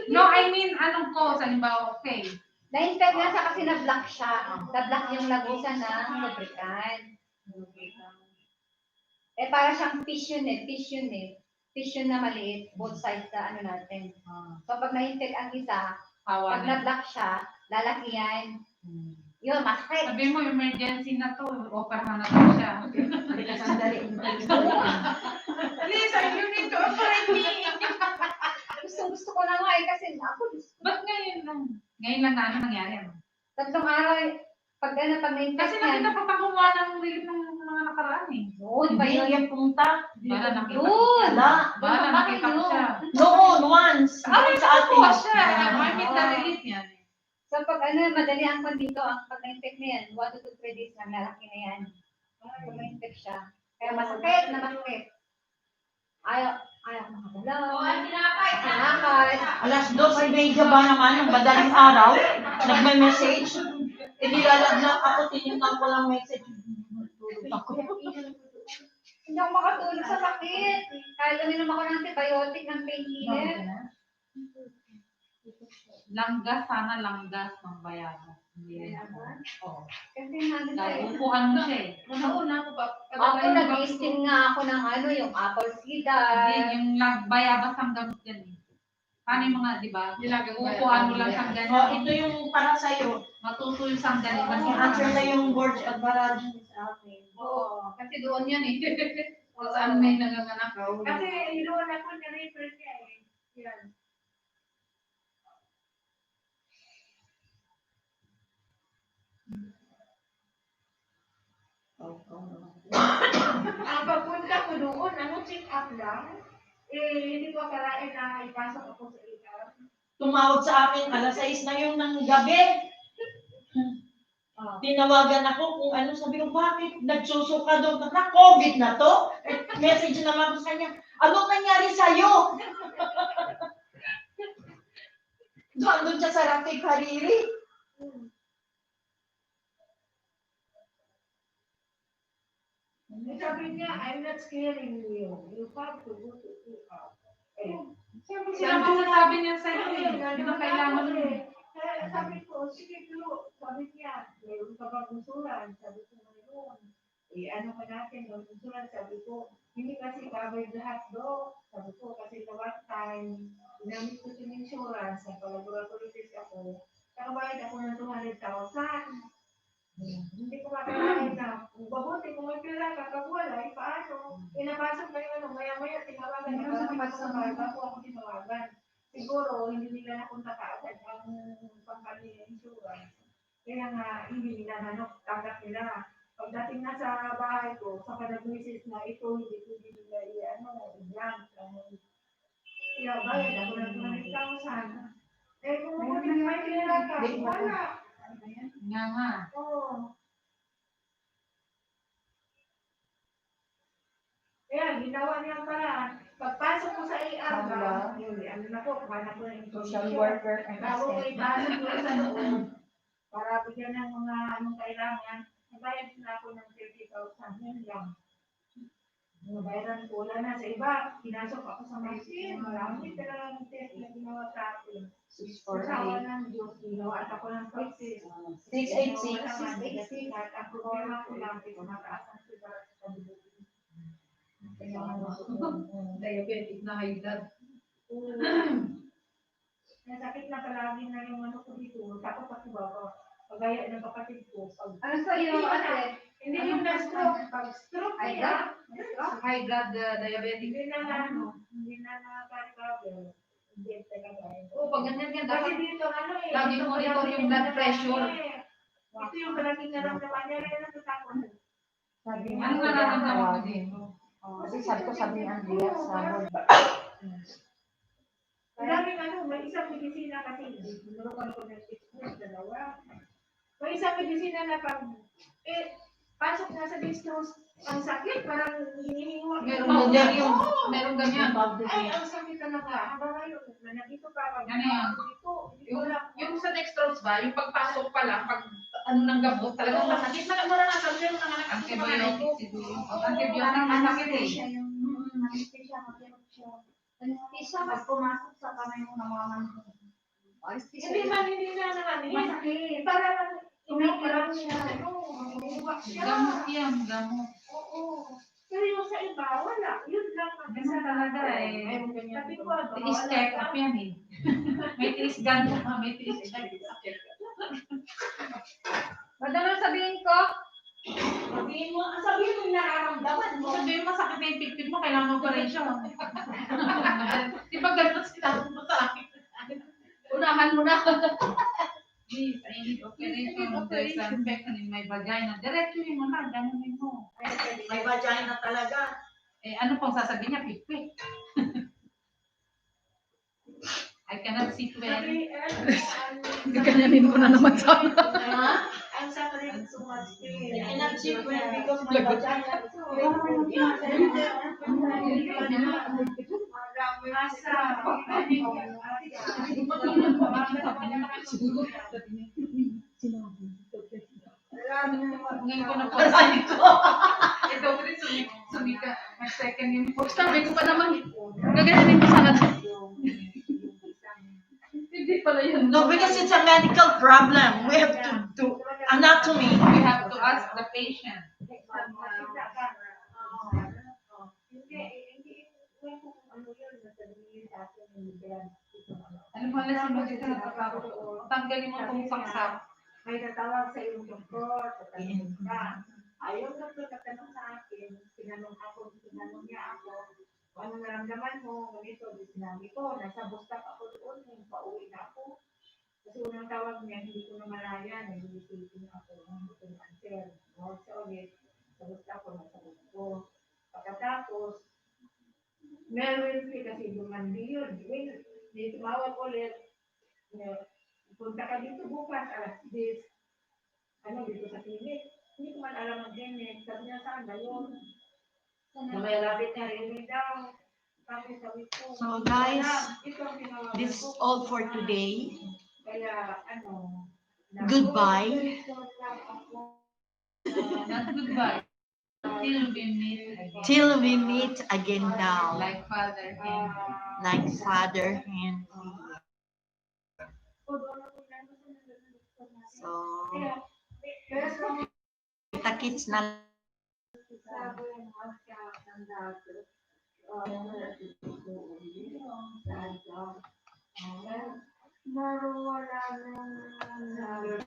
No, I mean, anong cause? Halimbawa, okay. Na-infect nga siya kasi na-block siya, na-block yung lagusan ng lubricant. Para siyang fission na maliit, both sides sa natin. So pag na-infect ang isa, pag na-block siya, lalaki yan. Yun, masakit. Sabi mo, emergency na to. Operahan na to siya. Sandali. Lisa, you need to operate me. Gusto ko na nga kasi ako. Ba't ngayon lang? Ngayon lang na nangyari? 3 araw, pag na-infect Kasi nakita pa kumuha ng relief ng mga nakaraan eh. Noon pa Hindi yun. yan punta. Bala nakita ko Doon! siya. Bala nakita ko siya. Noon, once. Sa atin. Nakuha siya. I mean, na-relief yan. So pag madali ang dito, ang pag na-infect na yan, 1 to 2 days lang, lalaki na yan. Pag na-infect siya. Kaya masakit. Ayaw makagalaw. Tinapay. Alas 12:30 ba naman, ng madaling araw, nagme-message. Nilalaglag ako, tinignan ko lang message. Tulog ako. Hindi ako makatulog sa sakit. Kahit uminom ako ng antibiotic ng painkiller. Langgas, sana langgas ng bayaran. Oo. Kasi nandun tayo. Upuan mo siya eh. Nauna ko ba? Ako nag-istin nga ako ng yung apple cider. Hindi, yung bayabas ang gamot yan eh. Paano yung mga, di ba? Upuan mo lang sang ganyan. Oh, ito yung para sa'yo. Matuto yung sang ganyan. Answer na yung board at para Oo. Kasi doon yan eh. Kung saan may nanganganak. Kasi iluwan ako na refer niya eh. Yan. Ang pagpunta ko doon, check up lang. Hindi ko akalain na ipasok ako sa ER. Tumawag sa akin, alas 6 na yung ng gabi. Tinawagan ako kung ano, sabi ko, bakit nagsusuka doon? Na COVID na to? Message naman ko sa kanya, anong nangyari sa'yo? Doon siya sa Rafi Hariri. Sabi niya, I'm not scaring you. You have to go to ER. Sila pa sasabi niya sa'yo eh. Yun ang kailangan mo eh. Sabi ko, sige Glo. Sabi niya, mayroon ka bang gusuran? Sabi ko, mayroon. Ano ka natin, yung gusuran? Sabi ko, hindi kasi covered lahat do. Sabi ko, kasi the one time, ginamit ko yung insurance, nagpa-laboratory test ako, nakabayad ako ng 200,000. Hindi ko makakalain na, kung babuti, kung may pila, kakawala, paano? Inapasok na yung maya-maya, tinawagan, nakapasok sa bahay, bago ako tinawagan. Siguro, hindi nila napunta kaagad ang company insurance. Kaya nga, hindi nila tanggap nila. Pagdating na sa bahay ko, sa nag-message na ito, hindi nila i-blank. Kaya bayad ako ng 200,000. Kung may pila ka, wala. Nga nga. Oo. Kaya, ginawa niya ang paraan. Pagpasok ko sa ER ba, na po, kumain ko ng Social worker and bago ko ipasok ko sa loob, para bigyan ng mga anong kailangan, nabayad na ako ng 30,000. Yan lang. Nabayaran ko, wala na sa iba. Pinasok ako sa machine. Marami talagang test na ginawa sa akin. 648. Sawa ng Diyos, ginawa at ako ng pagsis. 686. At ang problema ko lang, mataas ang sugar sa diabetes. Diabetic na high blood. Nasakit na palagi na yung ko dito. Takot ako ba? Pagaya ng kapatid ko. Ano sa'yo, ate? Hindi yung na-stroke. Pag-stroke High niya. High blood diabetic. Hindi na nakaka-recover. Hindi talaga. Oo, pag ganyan yan, Kasi dapat dito laging monitor yung blood pressure. Ito yung palaging naramdaman niya rin ang tatakot. Sabi Ano nararamdaman mo dito? Kasi sabi ni Andrea, sabon. Maraming may isang medisina kasi, meron ko ng dalawa. May isang medisina na pag, pasok na sa distros, ang sakit, parang hinihingo. Meron ganyan. Meron ganyan. Ay, ang sakit talaga. Haba ngayon, nandito pa, pag Ano yan? Yung sa dextrose ba, yung pagpasok pa lang, pag ano ng gamot, talagang masakit. Maranasan ko yung mga antibiotic. Antibiotic masakit eh. Anesthesia, mas pumasok sa kamay mo naman. Hindi na naman. Masakit. Parang parang siya. Umiiwak siya. Gamot yan, gamot. Oo. Pero yung sa iba, wala. Yun lang. Ganun talaga eh. Sabi ko, Tiis check up yan eh. May tiis ganun ha, may tiis check up. Madalo sabihin ko, Sabihin mo yung nararamdaman mo. Sabihin mo, sakit na yung tip-tip mo, kailangan operation. Di ba ganun sinabi mo sa akin? unahan mo na. Please, I need operation. There's an infection in my vagina. Diretsuhin mo na, ganunin mo. May vagina talaga. Ano pong sasabihin niya? Pipi. I cannot see well. Ganyanin ko na naman sana. Ha? I'm suffering so much pain. I cannot see well because my vagina is Ngayon ko na po sabi ko. Ito ko rin sumika. May second yung post. Sabi ko pa naman. Gaganin ko sana. Hindi pala yun. No, because it's a medical problem. We have to do anatomy. We have to ask the patient. Ano mo na sinunod ka na tanggalin mo itong saksak. May tatawag sa iyong doktor, tatanungin ka. Ayaw na ito nagtanong sa akin. Tinanong niya ako, kung ano naramdaman mo, ganito, di sinabi ko, nasa Bostak ako doon, pauwi na ako. Kasi unang tawag niya, hindi ko na malaya, nag-iisipin ako, hindi ko na-answer. No, sa ulit, sa Bostak ako, nasa Bostak ko. Pagkatapos, meron kasi dumandi yun. Di tumawag ulit, punta ka dito bukas, alas 10, dito sa clinic. Hindi ko man alam ang clinic. Sabi niya, saan ba yun? Na may rabbit na rin daw. Tapos sabi ko, So guys, ito ang tinawagan this is ko. all for today. Kaya, Goodbye. Not goodbye. Till we meet again. Till we meet again now. Like Father Henry. Like Father Henry. So, kita-kits na Marwala na